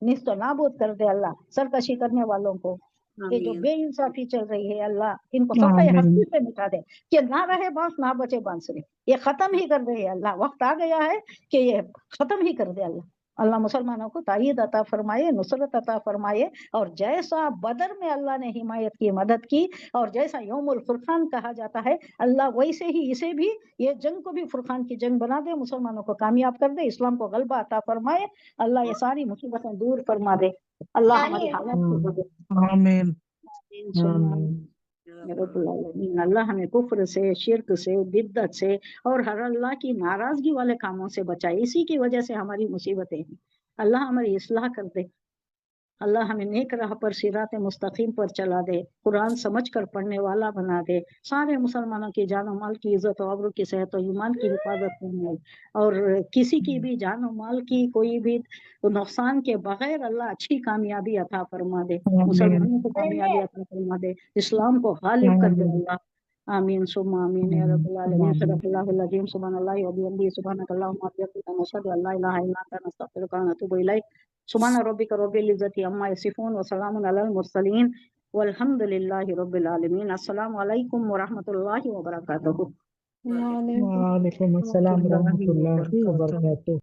نیست و نابود کر دے اللہ سرکشی کرنے والوں کو۔ یہ جو بے انصافی چل رہی ہے اللہ ان کو صفحہ ہستی سے مٹا دے، کہ نہ رہے بانس نہ بچے بانسری، یہ ختم ہی کر دے اللہ۔ وقت آ گیا ہے کہ یہ ختم ہی کر دے اللہ۔ اللہ مسلمانوں کو تائید عطا فرمائے، نصرت عطا فرمائے، اور جیسا بدر میں اللہ نے حمایت کی، مدد کی، اور جیسا یوم الفرقان کہا جاتا ہے، اللہ ویسے ہی اسے بھی، یہ جنگ کو بھی فرقان کی جنگ بنا دے، مسلمانوں کو کامیاب کر دے، اسلام کو غلبہ عطا فرمائے، اللہ یہ ساری مصیبتیں دور فرما دے، اللہ ہماری حالت کو بدلے۔ آمین رب العالمین۔ اللہ ہمیں کفر سے، شرک سے، بدعت سے اور ہر اللہ کی ناراضگی والے کاموں سے بچائے۔ اسی کی وجہ سے ہماری مصیبتیں ہیں، اللہ ہماری اصلاح کر دے، اللہ ہمیں نیک راہ پر، صراط مستقیم پر چلا دے، قرآن سمجھ کر پڑھنے والا بنا دے، سارے مسلمانوں کی جان و مال کی عزت و آبرو کی، صحت و ایمان کی حفاظت فرمائے، اور کسی کی بھی جان و مال کی کوئی بھی نقصان کے بغیر اللہ اچھی کامیابی عطا فرما دے، مسلمانوں کو کامیابی عطا فرما دے، اسلام کو غالب کر دے اللہ۔ آمین ثم آمین یا رب العالمین۔ صدق اللہ العظیم۔ سبحان اللہ و بحمدہ، سبحانک اللہم و بحمدک، نشہد ان لا الہ الا انت، نستغفرک و نتوب الیک۔ سبحان ربک رب العزت عما یصفون وسلام علی المرسلین والحمد للہ رب العالمین۔ السلام علیکم ورحمۃ اللہ وبرکاتہ۔ وعلیکم السلام ورحمۃ اللہ وبرکاتہ۔